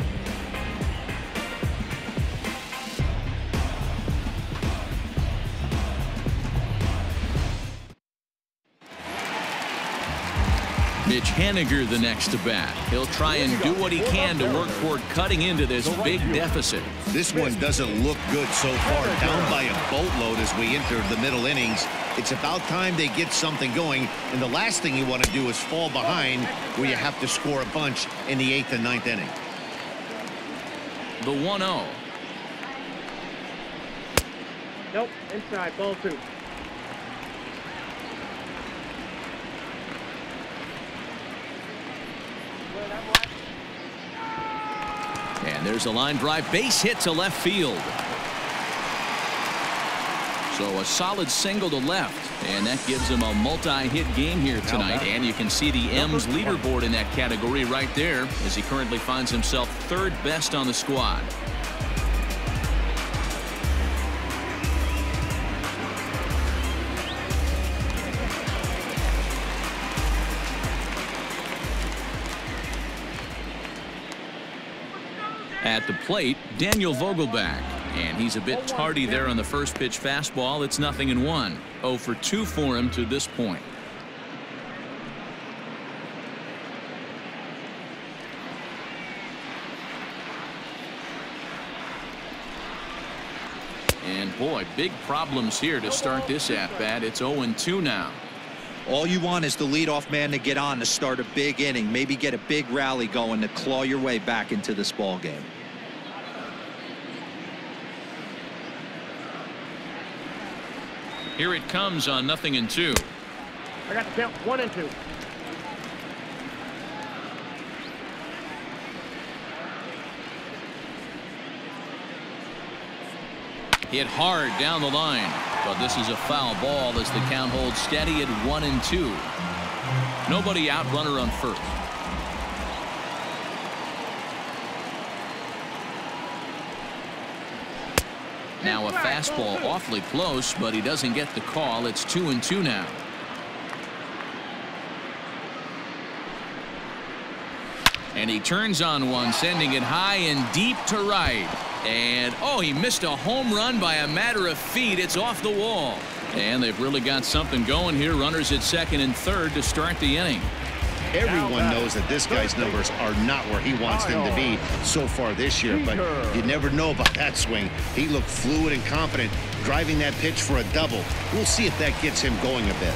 Mitch Haniger the next to bat. He'll try and do what he can to work toward cutting into this big deficit. This one doesn't look good so far. Down by a boatload as we enter the middle innings. It's about time they get something going, and the last thing you want to do is fall behind where you have to score a bunch in the 8th and 9th inning. The 1-0. Nope, inside, ball 2. And there's a line drive base hit to left field. So a solid single to left, and that gives him a multi-hit game here tonight. And you can see the M's leaderboard in that category right there, as he currently finds himself 3rd best on the squad. At the plate, Daniel Vogelback. And he's a bit tardy there on the first pitch fastball. It's 0-1. 0 for 2 for him to this point. And boy, big problems here to start this at-bat. It's 0-2 now. All you want is the leadoff man to get on to start a big inning, maybe get a big rally going to claw your way back into this ball game. Here it comes on 0-2. I got the count 1-2. Hit hard down the line, but this is a foul ball as the count holds steady at 1-2. Nobody out, runner on first. Now a fastball awfully close, but he doesn't get the call. It's 2-2 now. And he turns on one, sending it high and deep to right. And oh, he missed a home run by a matter of feet. It's off the wall. And they've really got something going here. Runners at 2nd and 3rd to start the inning. Everyone knows that this guy's numbers are not where he wants them to be so far this year, but you never know about that swing. He looked fluid and confident, driving that pitch for a double. We'll see if that gets him going a bit.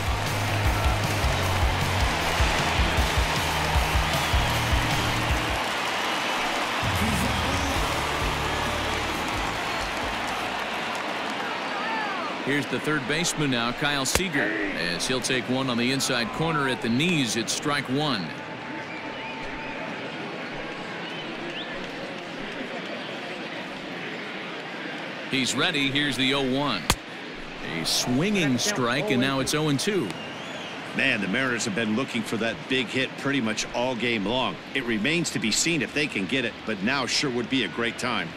Here's the third baseman now, Kyle Seager, as he'll take one on the inside corner at the knees. It's strike 1. He's ready. Here's the 0-1. A swinging strike, and now it's 0-2. Man, the Mariners have been looking for that big hit pretty much all game long. It remains to be seen if they can get it, but now sure would be a great time.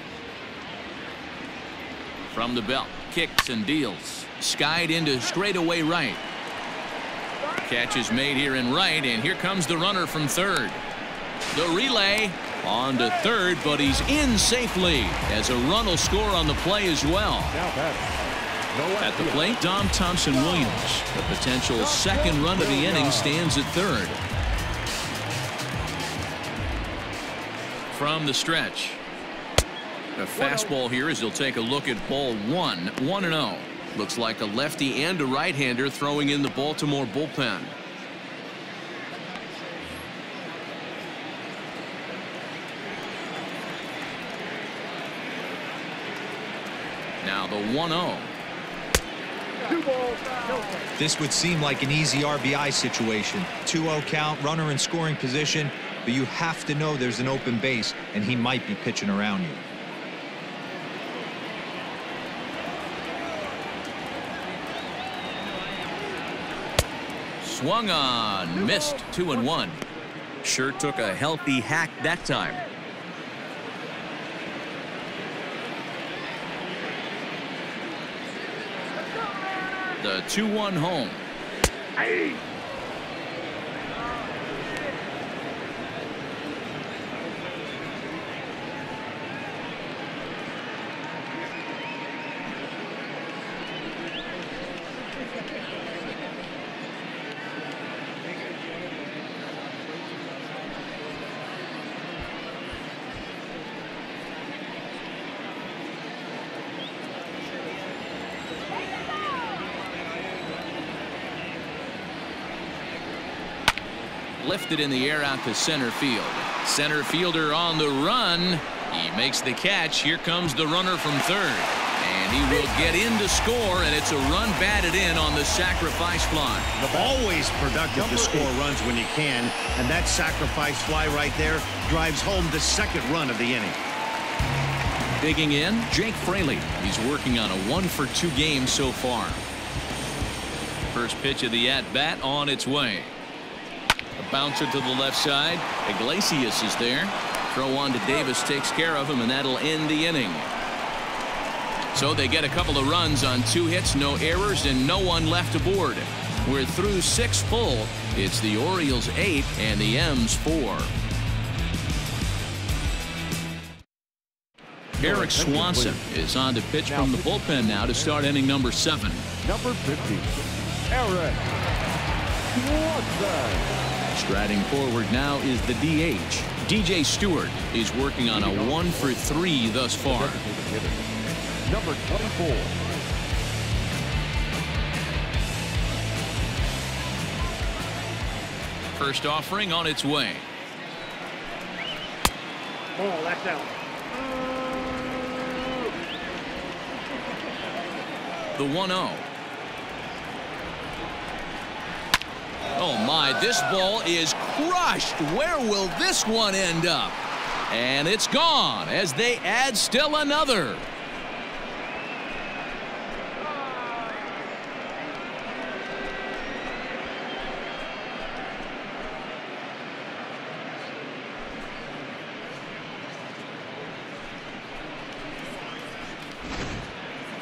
From the belt, kicks and deals. Skied into straightaway right. Catch is made here in right, and here comes the runner from third. The relay on to third, but he's in safely as a run will score on the play as well. At the plate, Dom Thompson-Williams. The potential second run of the inning stands at third. From the stretch. A fastball here as he'll take a look at ball one. 1-0. Looks like a lefty and a right-hander throwing in the Baltimore bullpen. Now the 1-0. This would seem like an easy RBI situation. 2-0 count, runner in scoring position, but you have to know there's an open base and he might be pitching around you. Swung on, missed. 2-1. Sure took a healthy hack that time. The 2-1 home. Lifted in the air out to center field. Center fielder on the run. He makes the catch. Here comes the runner from third. And he will get in to score, and it's a run batted in on the sacrifice fly. Always productive to score runs when you can, and that sacrifice fly right there drives home the second run of the inning. Digging in, Jake Fraley. He's working on a 1-for-2 game so far. First pitch of the at-bat on its way. A bouncer to the left side. Iglesias is there. Throw on to Davis takes care of him, and that'll end the inning. So they get a couple of runs on 2 hits, no errors, and no one left aboard. We're through 6 full. It's the Orioles 8 and the M's 4. Eric Swanson is on to pitch from the bullpen now to start inning number 7. Number 50, Eric Swanson. Striding forward now is the DH. DJ Stewart is working on a 1-for-3 thus far. Number 24. First offering on its way. Ball, that's out. The 1-0. Oh my, this ball is crushed. Where will this one end up? And it's gone as they add still another.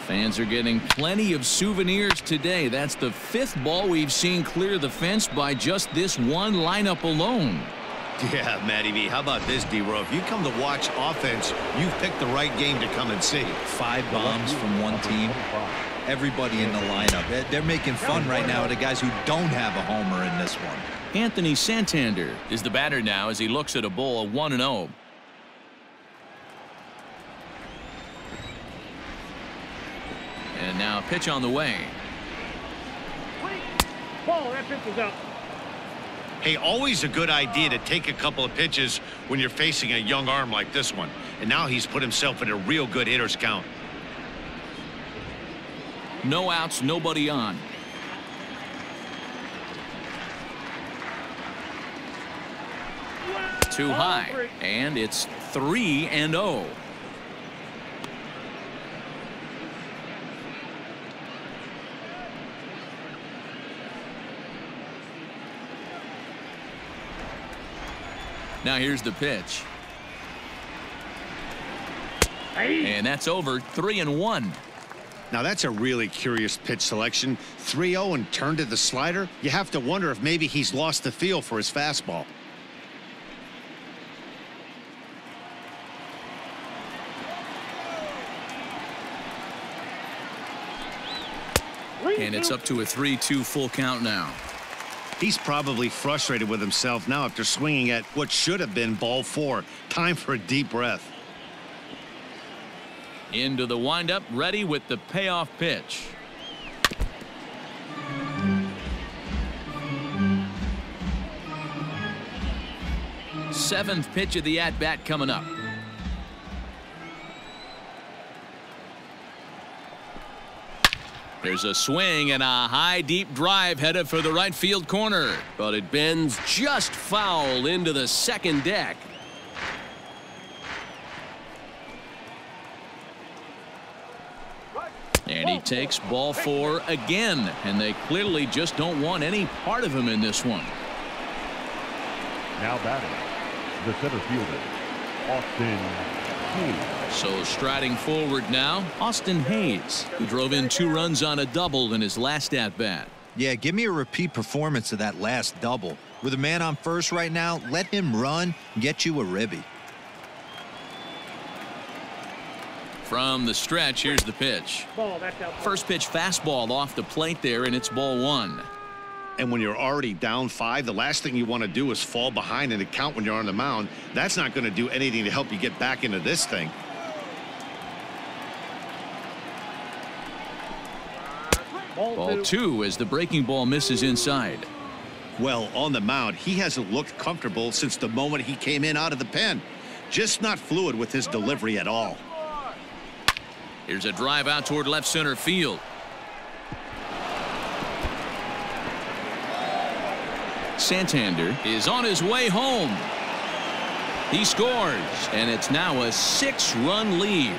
Fans are getting plenty of souvenirs today. That's the 5th ball we've seen clear the fence by just this one lineup alone. Yeah, Matty B. How about this, D-Row? If you come to watch offense, you've picked the right game to come and see. 5 bombs from one team. Everybody in the lineup. They're making fun right now of the guys who don't have a homer in this one. Anthony Santander is the batter now as he looks at a ball 1-0. And now a pitch on the way. Ball, that pitch is up. Hey, always a good idea to take a couple of pitches when you're facing a young arm like this one. And now he's put himself in a real good hitter's count. No outs, nobody on. Too high, and it's 3-0. Now here's the pitch. And that's over. 3-1. Now that's a really curious pitch selection. 3-0 and turned to the slider. You have to wonder if maybe he's lost the feel for his fastball. And it's up to a 3-2 full count now. He's probably frustrated with himself now after swinging at what should have been ball 4. Time for a deep breath. Into the windup, ready with the payoff pitch. Seventh pitch of the at-bat coming up. There's a swing and a high deep drive headed for the right field corner, but it bends just foul into the second deck. And he takes ball 4 again, and they clearly just don't want any part of him in this one. Now batting, the center fielder, Austin Hayes. So striding forward now, Austin Hayes, who drove in 2 runs on a double in his last at-bat. Yeah, give me a repeat performance of that last double. With a man on first right now, let him run and get you a ribby. From the stretch, here's the pitch. Ball, that's out. First pitch fastball off the plate there, and it's ball 1. And when you're already down 5, the last thing you want to do is fall behind in the count when you're on the mound. That's not going to do anything to help you get back into this thing. Ball 2 as the breaking ball misses inside. Well, on the mound, he hasn't looked comfortable since the moment he came in out of the pen. Just not fluid with his delivery at all. Here's a drive out toward left center field. Santander is on his way home. He scores, and it's now a 6-run lead.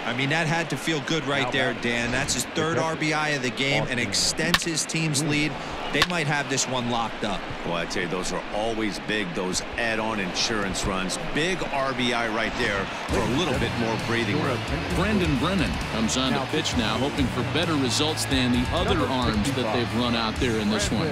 I mean, that had to feel good right there, Dan. That's his 3rd RBI of the game and extends his team's lead. They might have this one locked up. Well, I tell you, those are always big, those add-on insurance runs. Big RBI right there for a little bit more breathing room. Brendan Brennan comes on to pitch now, hoping for better results than the other arms that they've run out there in this one.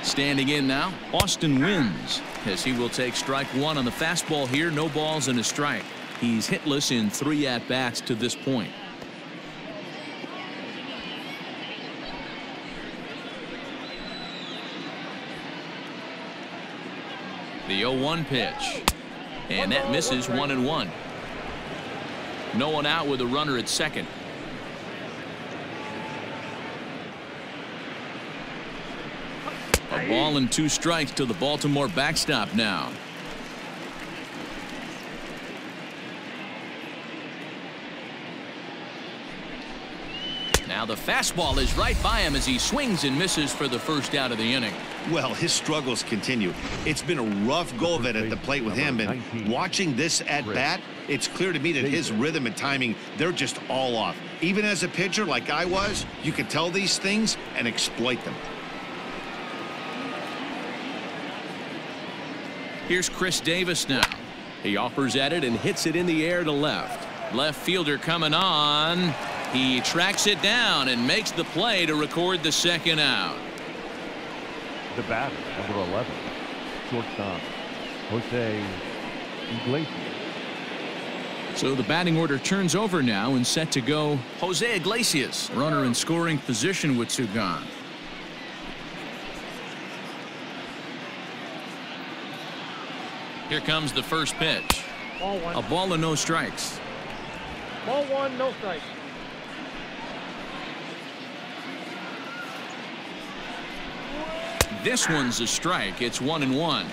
Standing in now, Austin wins, as he will take strike 1 on the fastball here. No balls and a strike. He's hitless in 3 at-bats to this point. The 0-1 pitch, and that misses 1-1. No one out with a runner at second. A ball and 2 strikes to the Baltimore backstop now. Now the fastball is right by him as he swings and misses for the first out of the inning. Well, his struggles continue. It's been a rough go of it at the plate with him, and watching this at-bat, it's clear to me that his rhythm and timing, they're just all off. Even as a pitcher like I was, you can tell these things and exploit them. Here's Chris Davis now. He offers at it and hits it in the air to left. Left fielder coming on. He tracks it down and makes the play to record the second out. The batter, number 11, shortstop, Jose Iglesias. So the batting order turns over now and set to go Jose Iglesias, runner in scoring position with 2 gone. Here comes the first pitch. Ball 1. A ball and no strikes. Ball 1, no strike. This one's a strike. It's 1-1.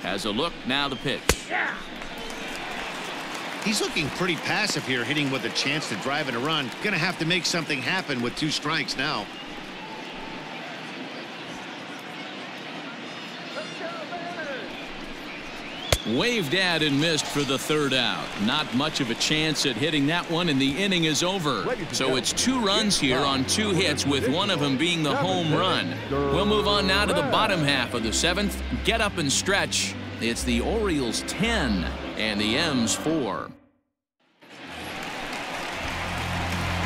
Has a look. Now the pitch. Yeah. He's looking pretty passive here, hitting with a chance to drive in a run. Gonna have to make something happen with 2 strikes now. Waved at and missed for the 3rd out. Not much of a chance at hitting that one, and the inning is over. So it's 2 runs here on 2 hits, with one of them being the home run. We'll move on now to the bottom half of the 7th. Get up and stretch It's the Orioles 10 and the M's 4.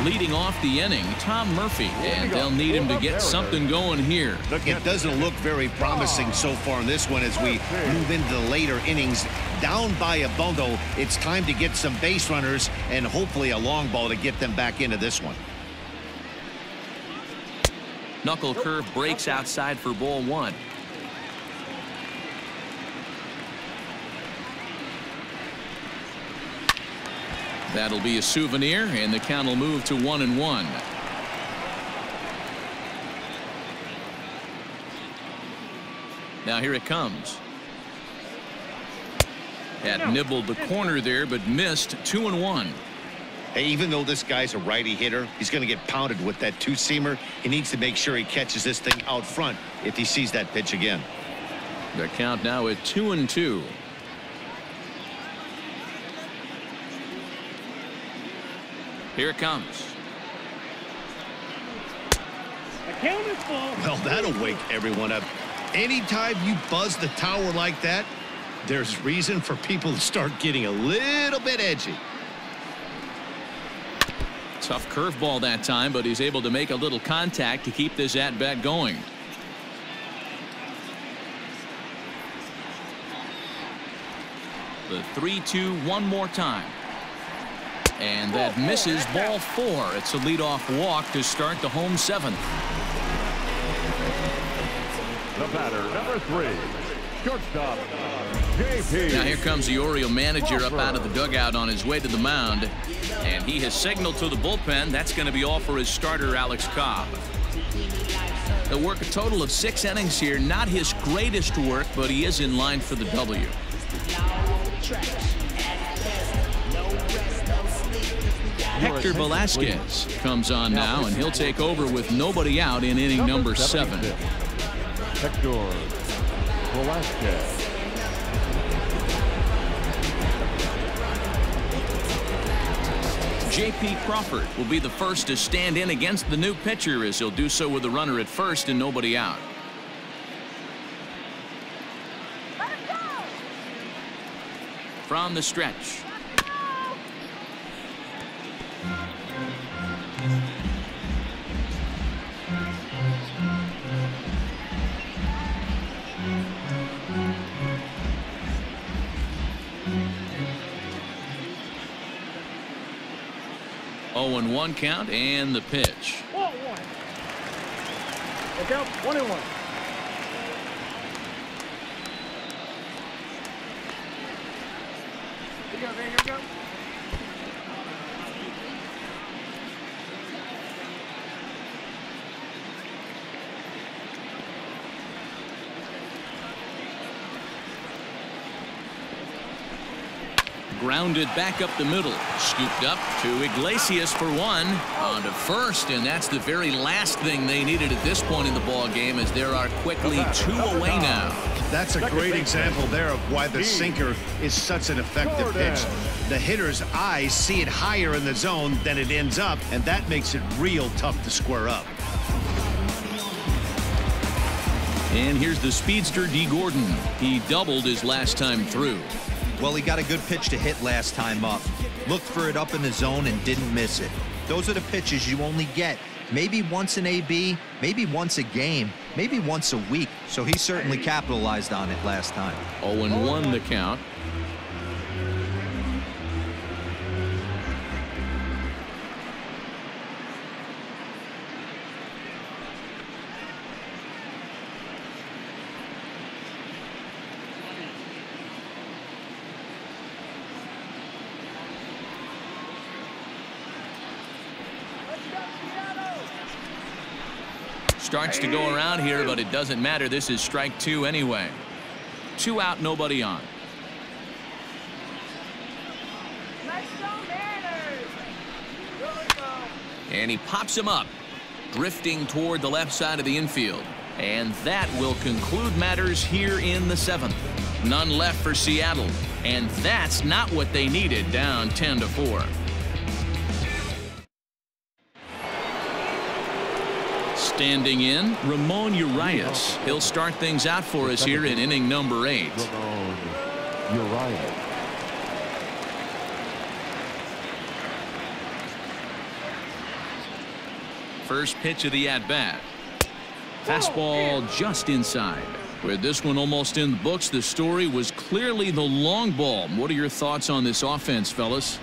Leading off the inning, Tom Murphy, and they'll need him to get something going here. It doesn't look very promising so far in this one as we move into the later innings. Down by a bundle, it's time to get some base runners and hopefully a long ball to get them back into this one. Knuckle curve breaks outside for ball 1. That'll be a souvenir, and the count will move to 1-1. Now here it comes. Had nibbled the corner there, but missed. 2-1. Hey, even though this guy's a righty hitter, he's going to get pounded with that two-seamer. He needs to make sure he catches this thing out front if he sees that pitch again. The count now at 2-2. Here it comes. The count is full. Well, that'll wake everyone up. Anytime you buzz the tower like that, there's reason for people to start getting a little bit edgy. Tough curveball that time, but he's able to make a little contact to keep this at-bat going. The 3-2 one more time. And that misses. Ball 4. It's a leadoff walk to start the home 7th. The batter, number 3, shortstop, JP. Now here comes the Oriole manager up out of the dugout on his way to the mound. And he has signaled to the bullpen that's going to be all for his starter, Alex Cobb. He'll work a total of 6 innings here. Not his greatest work, but he is in line for the W. Hector Velasquez comes on now, and he'll take over with nobody out in inning number 7. Hector Velasquez. J.P. Crawford will be the first to stand in against the new pitcher, as he'll do so with a runner at first and nobody out. From the stretch. Oh, and 1 count, and the pitch. 1-1. Look out, 1-1. Here we go, here we go. Grounded back up the middle. Scooped up to Iglesias for 1. On to first, and that's the very last thing they needed at this point in the ball game, as there are quickly 2 away now. That's a great example there of why the sinker is such an effective pitch. The hitter's eyes see it higher in the zone than it ends up, and that makes it real tough to square up. And here's the speedster, D. Gordon. He doubled his last time through. Well, he got a good pitch to hit last time up. Looked for it up in the zone and didn't miss it. Those are the pitches you only get maybe once in AB, maybe once a game, maybe once a week. So he certainly capitalized on it last time. 0-1 the count. Starts to go around here, but it doesn't matter. This is strike 2 anyway. 2 out, nobody on. And he pops him up, drifting toward the left side of the infield. And that will conclude matters here in the 7th. None left for Seattle. And that's not what they needed, down 10-4. Standing in, Ramon Urias. He'll start things out for us here in inning number 8. Ramon Urias. First pitch of the at-bat. Fastball just inside. With this one almost in the books, the story was clearly the long ball. What are your thoughts on this offense, fellas?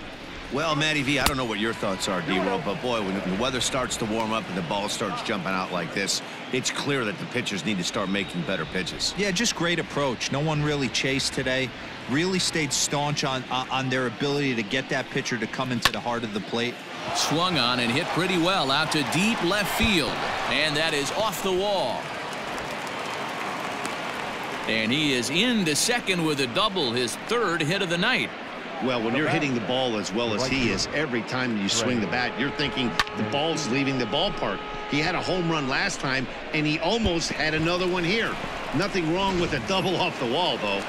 Well, Matty V, I don't know what your thoughts are, D-Roll, but boy, when the weather starts to warm up and the ball starts jumping out like this, it's clear that the pitchers need to start making better pitches. Yeah, just great approach. No one really chased today. Really stayed staunch on their ability to get that pitcher to come into the heart of the plate. Swung on and hit pretty well out to deep left field. And that is off the wall. And he is into second with a double, his 3rd hit of the night. Well, when you're hitting the ball as well as he is, every time you swing the bat, you're thinking the ball's leaving the ballpark. He had a home run last time, and he almost had another one here. Nothing wrong with a double off the wall, though.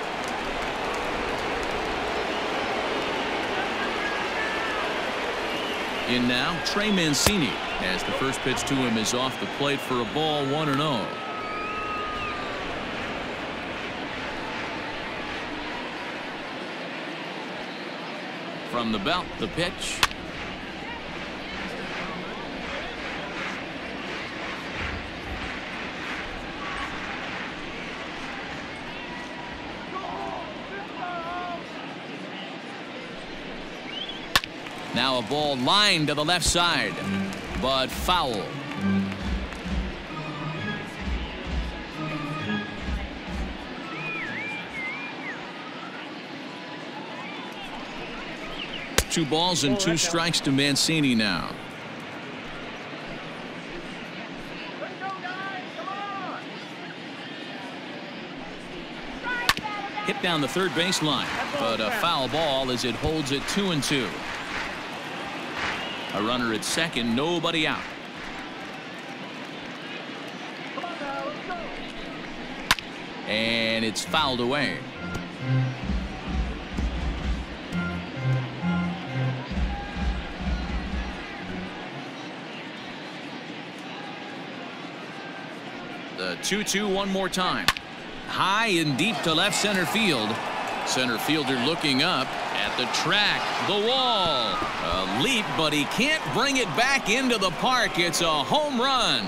In now, Trey Mancini, as the first pitch to him is off the plate for a ball, 1-0. From the belt, the pitch. Now a ball lined to the left side, but foul. Two balls and 2 strikes to Mancini now. Hit down the third baseline, but a foul ball as it holds it 2-2. A runner at second, nobody out. And it's fouled away. The 2-2 one more time. High and deep to left center field. Center fielder looking up at the track, the wall. A leap, but he can't bring it back into the park. It's a home run.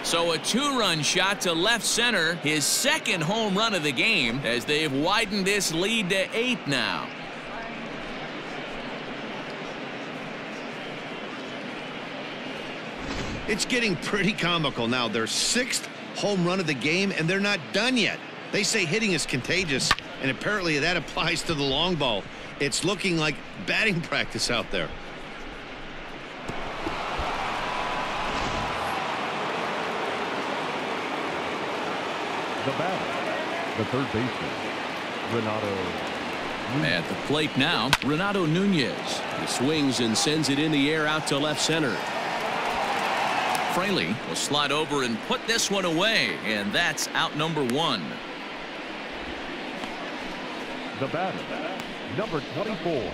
So a 2-run shot to left center, his 2nd home run of the game, as they've widened this lead to 8 now. It's getting pretty comical now. Their 6th home run of the game, and they're not done yet. They say hitting is contagious, and apparently that applies to the long ball. It's looking like batting practice out there. The batter, the third baseman, Renato Nunez. At the plate now, Renato Nunez. He swings and sends it in the air out to left center. Fraley will slide over and put this one away, and that's out number 1. The batter, number 24.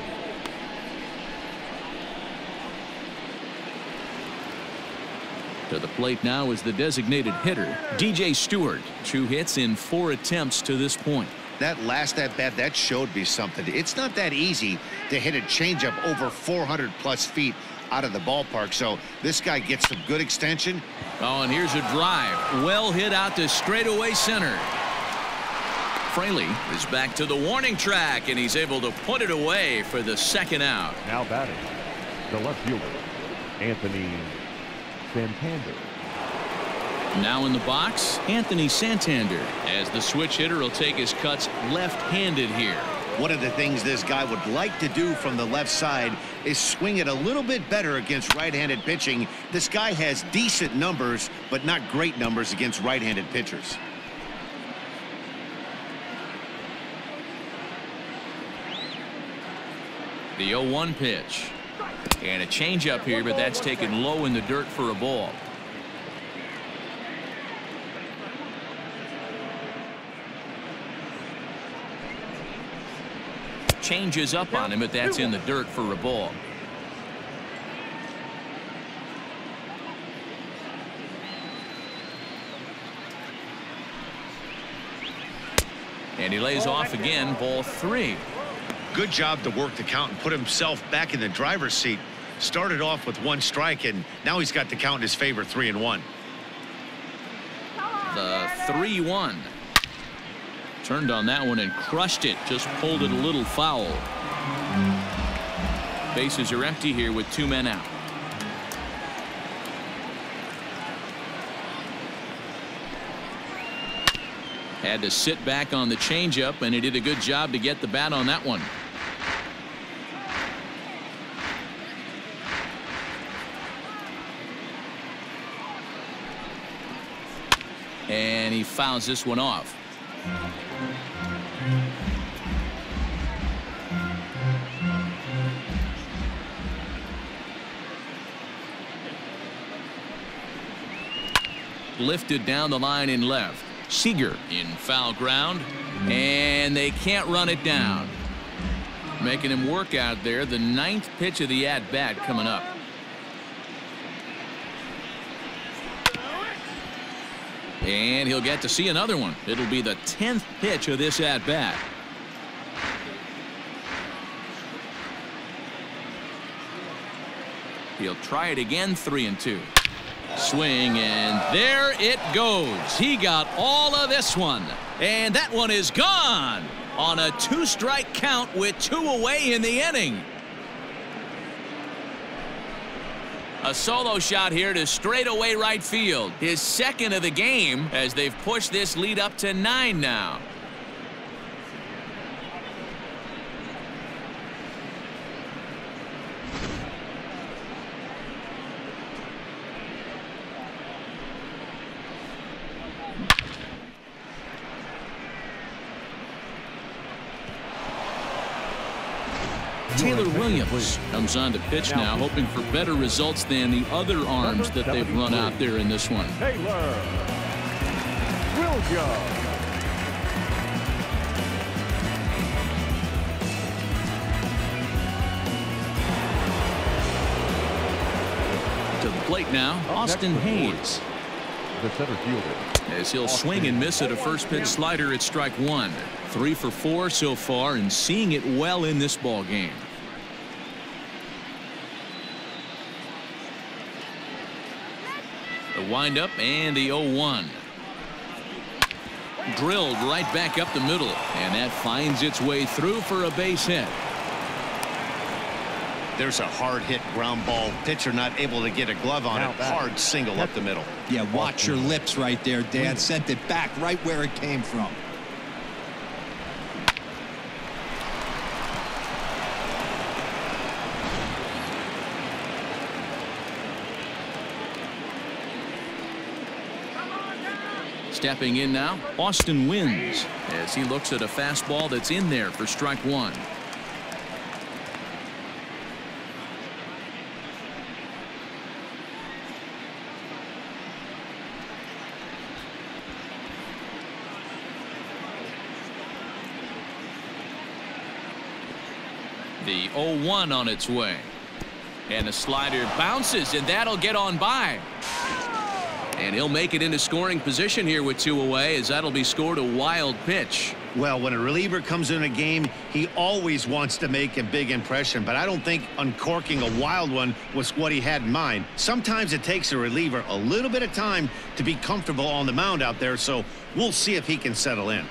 To the plate now is the designated hitter, DJ Stewart. 2 hits in 4 attempts to this point. That last at-bat, that showed me something. It's not that easy to hit a changeup over 400-plus feet out of the ballpark, so this guy gets some good extension. Oh, and here's a drive. Well hit out to straightaway center. Fraley is back to the warning track, and he's able to put it away for the 2nd out. Now batting, the left fielder, Anthony Santander. Now in the box, Anthony Santander, as the switch hitter will take his cuts left-handed here. One of the things this guy would like to do from the left side is swing it a little bit better against right-handed pitching. This guy has decent numbers, but not great numbers against right-handed pitchers. The 0-1 pitch. And a changeup here, but that's taken low in the dirt for a ball. Changes up on him, but that's in the dirt for a ball. And he lays off again, ball 3. Good job to work the count and put himself back in the driver's seat. Started off with 1 strike, and now he's got the count in his favor, 3-1. The 3-1. Turned on that one and crushed it. Just pulled it a little foul. Bases are empty here with 2 men out. Had to sit back on the changeup, and he did a good job to get the bat on that one. And he fouls this one off. Lifted down the line in left. Seager in foul ground, and they can't run it down. Making him work out there. The 9th pitch of the at-bat coming up. And he'll get to see another one. It'll be the 10th pitch of this at-bat. He'll try it again, 3-2. Swing, and there it goes. He got all of this one, and that one is gone on a 2-strike count with 2 away in the inning. A solo shot here to straightaway right field. His 2nd of the game as they've pushed this lead up to 9 now. Taylor Williams comes on to pitch now, hoping for better results than the other arms that they've run out there in this one. Taylor Williams. To the plate now, Austin Hayes. The center fielder. As he'll swing and miss at a first pitch slider at strike 1. 3 for 4 so far, and seeing it well in this ball game. The windup and the 0-1. Drilled right back up the middle, and that finds its way through for a base hit. There's a hard hit ground ball. Pitcher not able to get a glove on it. Hard single up the middle. Yeah, watch your lips right there, Dan. Sent it back right where it came from. Stepping in now, Austin Wynns as he looks at a fastball that's in there for strike 1. The 0-1 on its way. And the slider bounces, and that'll get on by. And he'll make it into scoring position here with 2 away, as that'll be scored a wild pitch. Well, when a reliever comes in a game, he always wants to make a big impression, but I don't think uncorking a wild one was what he had in mind. Sometimes it takes a reliever a little bit of time to be comfortable on the mound out there, so we'll see if he can settle in.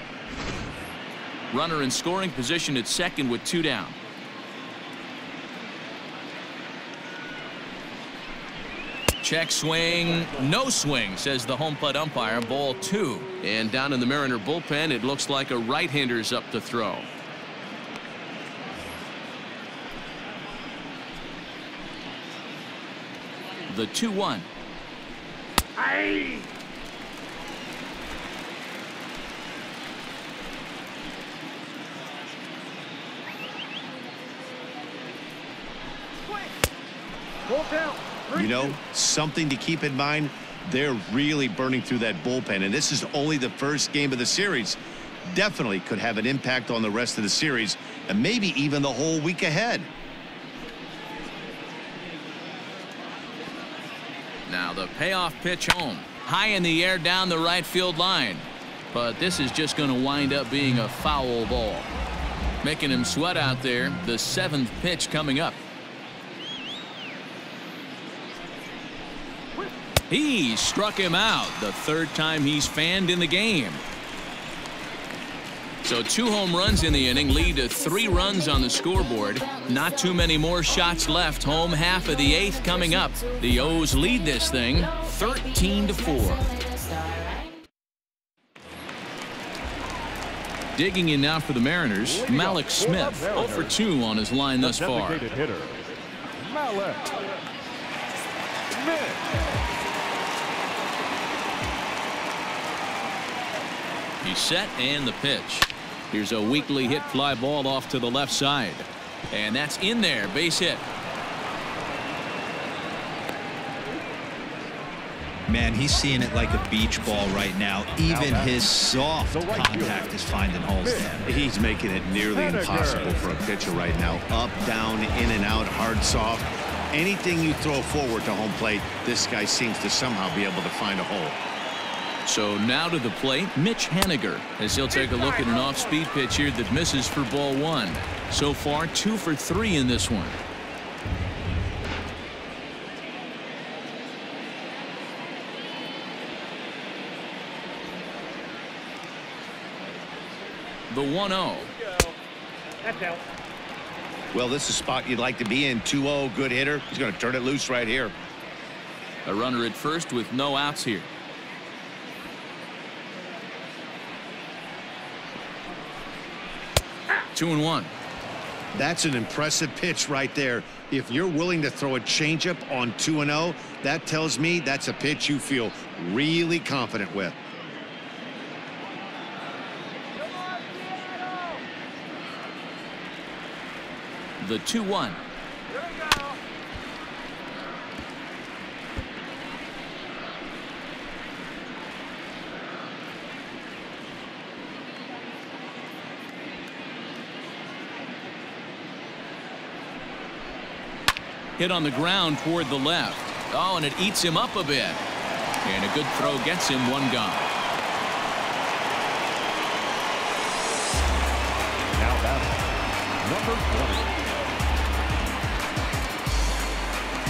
Runner in scoring position at second with 2 down. Check swing, no swing, says the home plate umpire. Ball 2. And down in the Mariner bullpen, it looks like a right-hander's up to throw. The 2-1. Aye. Full count. You know, something to keep in mind, they're really burning through that bullpen, and this is only the first game of the series. Definitely could have an impact on the rest of the series, and maybe even the whole week ahead. Now the payoff pitch home. High in the air down the right field line. But this is just going to wind up being a foul ball. Making him sweat out there. The 7th pitch coming up. He struck him out. The 3rd time he's fanned in the game. So 2 home runs in the inning lead to 3 runs on the scoreboard. Not too many more shots left. Home half of the 8th coming up. The O's lead this thing 13-4. Digging in now for the Mariners, Malik Smith, 0 for 2 on his line thus far. Hitter, Malik Smith. He's set and the pitch. Here's a weakly hit fly ball off to the left side. And that's in there, base hit. Man, he's seeing it like a beach ball right now. Even his soft contact is finding holes there. He's making it nearly impossible for a pitcher right now. Up, down, in and out, hard, soft. Anything you throw forward to home plate, this guy seems to somehow be able to find a hole. So now to the plate, Mitch Haniger, as he'll take a look at an off-speed pitch here that misses for ball 1. So far, 2 for 3 in this one. The 1-0. That's out. Well, this is a spot you'd like to be in. 2-0, good hitter. He's going to turn it loose right here. A runner at first with no outs here. Two and 1. That's an impressive pitch right there. If you're willing to throw a changeup on 2-0, that tells me that's a pitch you feel really confident with. The 2-1. Hit on the ground toward the left. Oh, and it eats him up a bit. And a good throw gets him 1 gone. Now batting, number 20.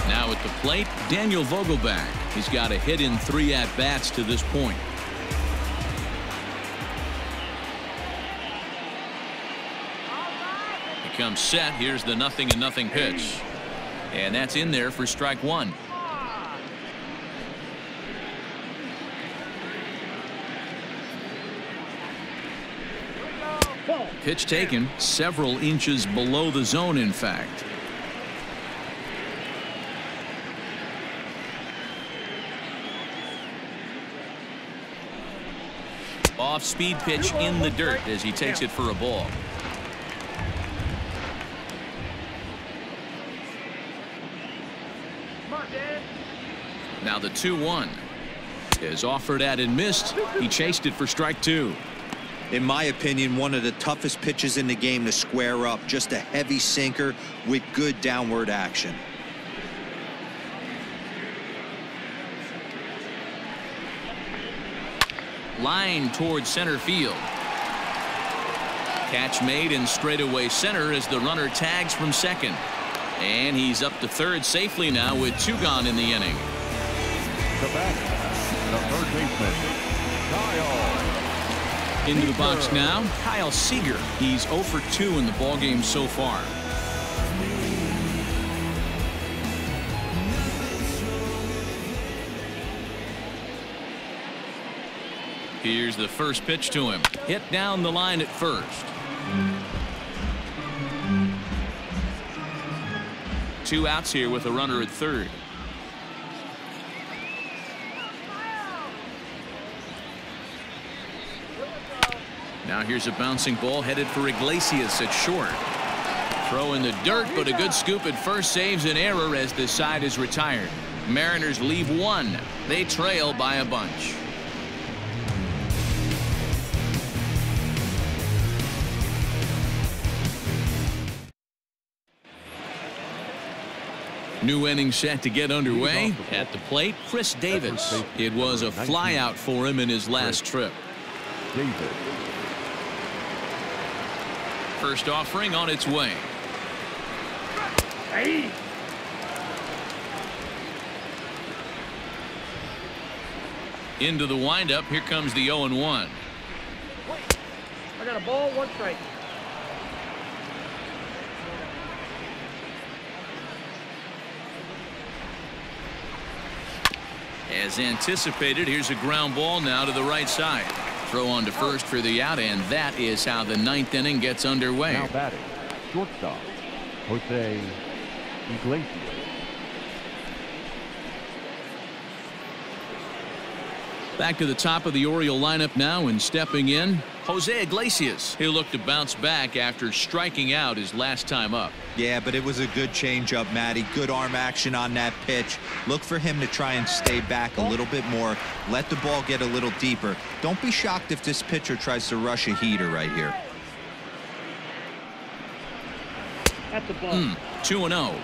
Now at the plate, Daniel Vogelback. He's got a hit in 3 at-bats to this point. He comes set. Here's the 0-0 pitch. And that's in there for strike 1. Pitch taken several inches below the zone, in fact. Off-speed pitch in the dirt as he takes it for a ball. Now the 2-1 is offered at and missed. He chased it for strike 2. In my opinion, one of the toughest pitches in the game to square up. Just a heavy sinker with good downward action. Line towards center field. Catch made in straightaway center as the runner tags from second. And he's up to third safely now with 2 gone in the inning. The batter, the third baseman, Kyle. Into the box now, Kyle Seager. He's 0 for 2 in the ballgame so far. Here's the first pitch to him. Hit down the line at first. 2 outs here with a runner at third. Now here's a bouncing ball headed for Iglesias at short. Throw in the dirt, but a good scoop at first saves an error as this side is retired. Mariners leave 1. They trail by a bunch. New inning set to get underway. At the plate, Chris Davis. It was a flyout for him in his last trip. Davis. First offering on its way. Hey. Into the windup. Here comes the 0-1. I got a ball, 1 strike. As anticipated, here's a ground ball now to the right side. Throw on to first for the out, and that is how the 9th inning gets underway. Now batting, shortstop, Jose Iglesias. Back to the top of the Oriole lineup now, and stepping in, Jose Iglesias. He'll look to bounce back after striking out his last time up. Yeah, but it was a good changeup, Matty. Good arm action on that pitch. Look for him to try and stay back a little bit more. Let the ball get a little deeper. Don't be shocked if this pitcher tries to rush a heater right here. That's the ball. 2-0.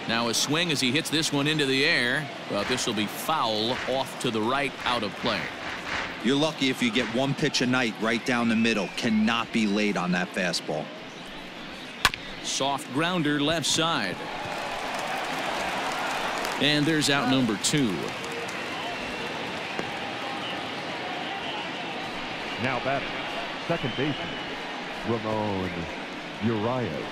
Now a swing as he hits this one into the air. Well, this will be foul off to the right, out of play. You're lucky if you get one pitch a night right down the middle. Cannot be late on that fastball. Soft grounder left side. And there's out number 2. Now batting, second baseman, Ramon Urias.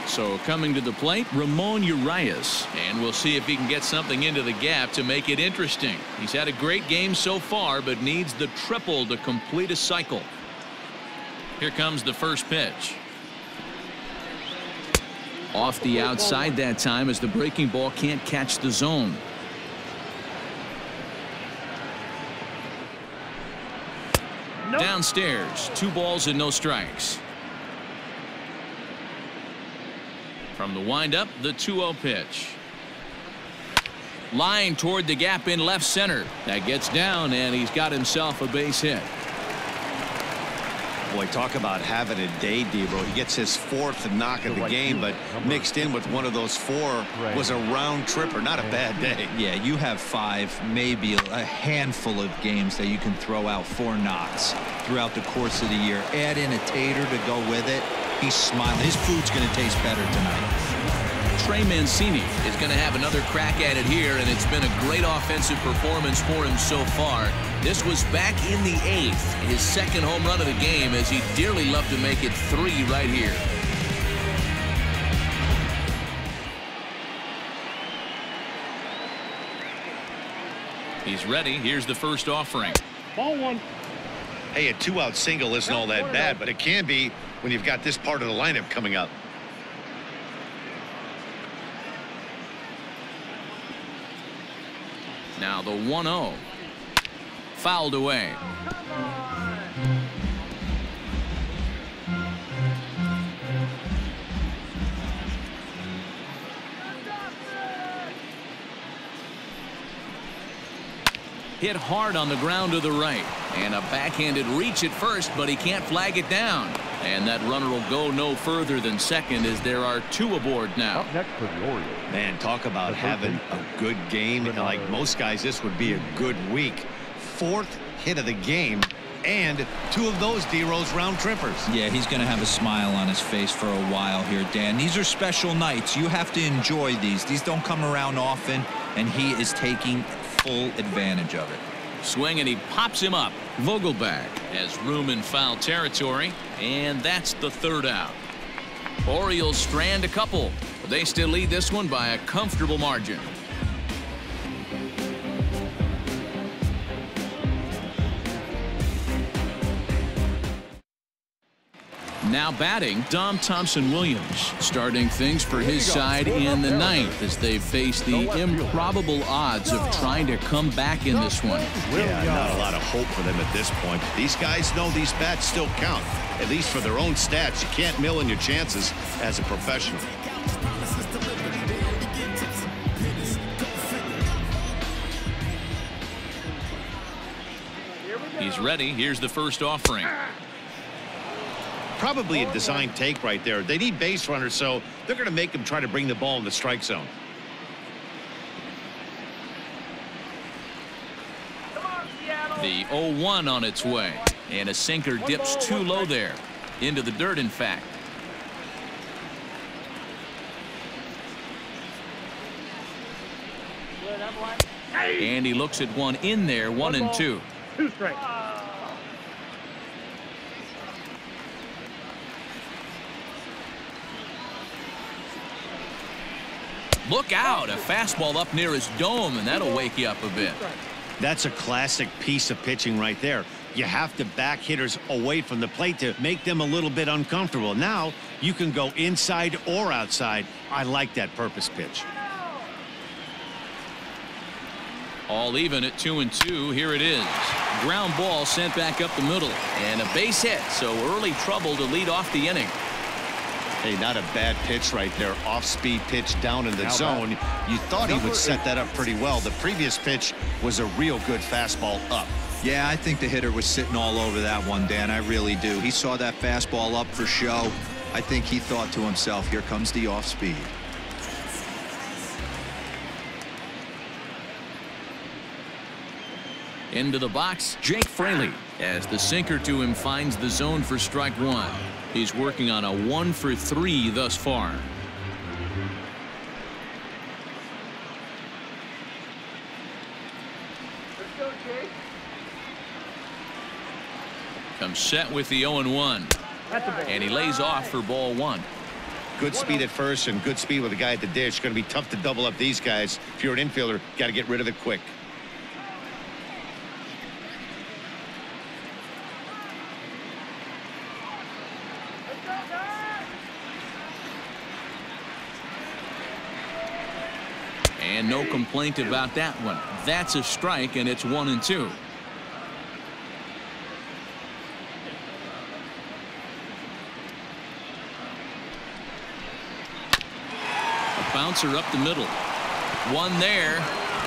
So coming to the plate, Ramon Urias, and we'll see if he can get something into the gap to make it interesting. He's had a great game so far, but needs the triple to complete a cycle. Here comes the first pitch. Off the outside that time as the breaking ball can't catch the zone. Nope. Downstairs, 2 balls and no strikes. From the windup, the 2-0 pitch. Line toward the gap in left center. That gets down, and he's got himself a base hit. Boy, talk about having a day, Debo. He gets his 4th knock of the game, but mixed in with one of those 4 was a round tripper. Not a bad day. Yeah, you have 5, maybe a handful of games that you can throw out 4 knocks throughout the course of the year. Add in a tater to go with it. He's smiling. His food's going to taste better tonight. Trey Mancini is going to have another crack at it here, and it's been a great offensive performance for him so far. This was back in the 8th, his 2nd home run of the game, as he'd dearly love to make it 3 right here. He's ready. Here's the first offering. Ball 1. Hey, a 2-out single isn't all that bad, but it can be when you've got this part of the lineup coming up. Now the 1-0. Fouled away. Hit hard on the ground to the right. And a backhanded reach at first, but he can't flag it down. And that runner will go no further than second as there are 2 aboard now. Up next for the Orioles. Man, talk about having a good game. Like most guys, this would be a good week. 4th hit of the game, and 2 of those D-Rose round trippers. Yeah, he's going to have a smile on his face for a while here, Dan. These are special nights. You have to enjoy these. These don't come around often, and he is taking full advantage of it. Swing, and he pops him up. Vogelback has room in foul territory, and that's the 3rd out. Orioles strand a couple, but they still lead this one by a comfortable margin. Now batting, Dom Thompson-Williams, starting things for his side in the 9th as they face the improbable odds of trying to come back in this one. Yeah, not a lot of hope for them at this point. These guys know these bats still count, at least for their own stats. You can't mill in your chances as a professional. He's ready. Here's the first offering. Probably a design take right there. They need base runners, so they're going to make them try to bring the ball in the strike zone. The 0-1 on its way, and a sinker dips too low there. Into the dirt, in fact. And he looks at one in there, 1-2. 2 strikes. Look out, a fastball up near his dome, and that'll wake you up a bit. That's a classic piece of pitching right there. You have to back hitters away from the plate to make them a little bit uncomfortable. Now you can go inside or outside. I like that purpose pitch. All even at 2-2. Here it is. Ground ball sent back up the middle, and a base hit, so early trouble to lead off the inning. Hey, not a bad pitch right there. Off-speed pitch down in the zone. You thought he would set that up pretty well. The previous pitch was a real good fastball up. Yeah, I think the hitter was sitting all over that one, Dan. I really do. He saw that fastball up for show. I think he thought to himself, here comes the off-speed. Into the box, Jake Fraley, as the sinker to him finds the zone for strike 1. He's working on a 1-for-3 thus far. Comes set with the 0-1. And he lays off for ball 1. Good speed at first and good speed with the guy at the dish. Going to be tough to double up these guys. If you're an infielder, got to get rid of it quick. And no complaint about that one. That's a strike, and it's 1-2. A bouncer up the middle. One there.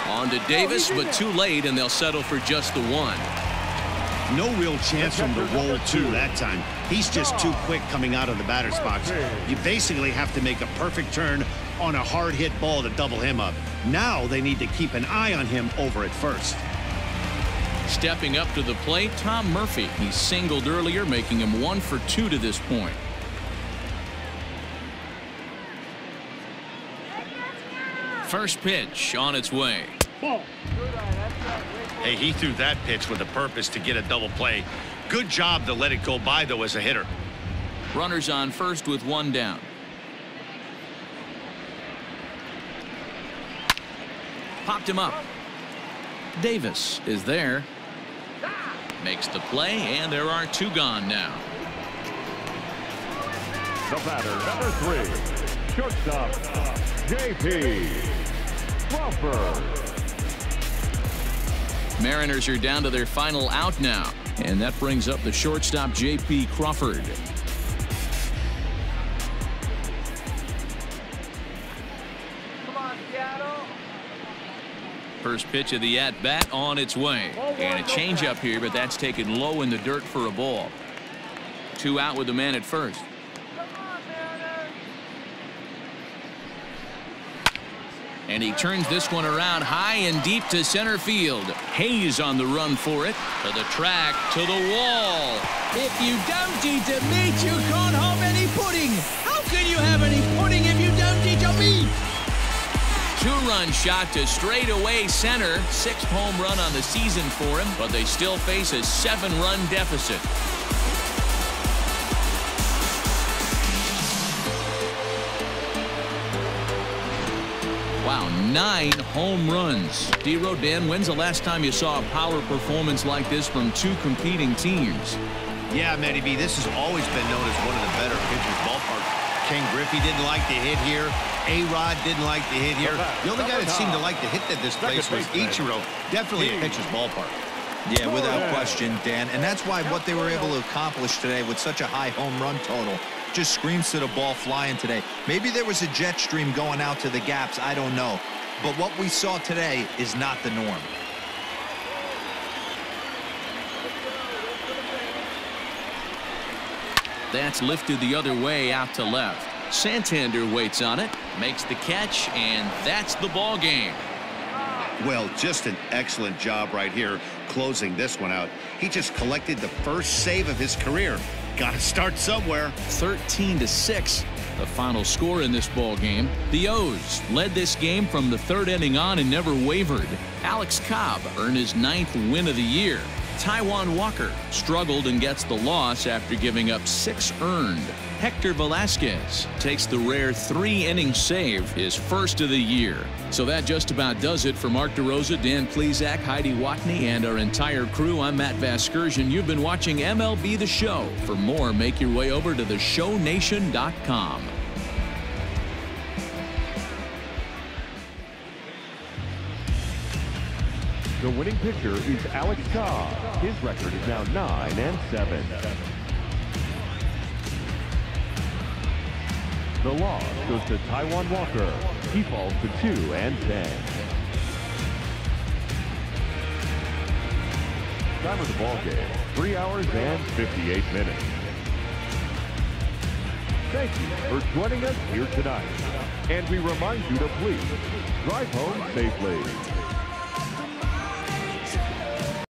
On to Davis, but too late, and they'll settle for just the 1. No real chance from the roll 2 that time. He's just too quick coming out of the batter's box. You basically have to make a perfect turn on a hard hit ball to double him up. Now they need to keep an eye on him over at first. Stepping up to the plate, Tom Murphy. He singled earlier, making him 1-for-2 to this point. First pitch on its way. Hey, he threw that pitch with a purpose to get a double play. Good job to let it go by, though, as a hitter. Runners on first with 1 down. Popped him up. Davis is there. Makes the play, and there are 2 gone now. The batter, number 3, shortstop, J.P. Crawford. Mariners are down to their final out now, and that brings up the shortstop, J.P. Crawford. First pitch of the at-bat on its way. And a changeup here, but that's taken low in the dirt for a ball. 2 out with the man at first. And he turns this one around high and deep to center field. Hayes on the run for it. To the track, to the wall. If you don't eat a meat, you can't have any pudding. How can you have any pudding if you don't eat a meat? 2-run shot to straightaway center. 6th home run on the season for him, but they still face a 7-run deficit. Wow, 9 home runs. D-Row, Dan, when's the last time you saw a power performance like this from 2 competing teams? Yeah, Matty B, this has always been known as one of the better pitchers' ballparks. Ken Griffey didn't like to hit here. A-Rod didn't like to hit here. The only guy that seemed to like to hit at this place was Ichiro. Definitely a pitcher's ballpark. Yeah, without question, Dan. And that's why what they were able to accomplish today with such a high home run total just screams to the ball flying today. Maybe there was a jet stream going out to the gaps. I don't know. But what we saw today is not the norm. That's lifted the other way out to left. Santander waits on it, makes the catch, and that's the ball game. Well, just an excellent job right here closing this one out. He just collected the first save of his career. Got to start somewhere. 13-6. The final score in this ball game. The O's led this game from the third inning on and never wavered. Alex Cobb earned his 9th win of the year. Taijuan Walker struggled and gets the loss after giving up 6 earned. Hector Velasquez takes the rare 3-inning save, his first of the year. So that just about does it for Mark DeRosa, Dan Plesac, Heidi Watney, and our entire crew. I'm Matt Vasgersian. You've been watching MLB The Show. For more, make your way over to theshownation.com. The winning pitcher is Alex Cobb. His record is now 9-7. The loss goes to Taijuan Walker. He falls to 2-10. Time of the ball game, 3 hours and 58 minutes. Thank you for joining us here tonight. And we remind you to please drive home safely.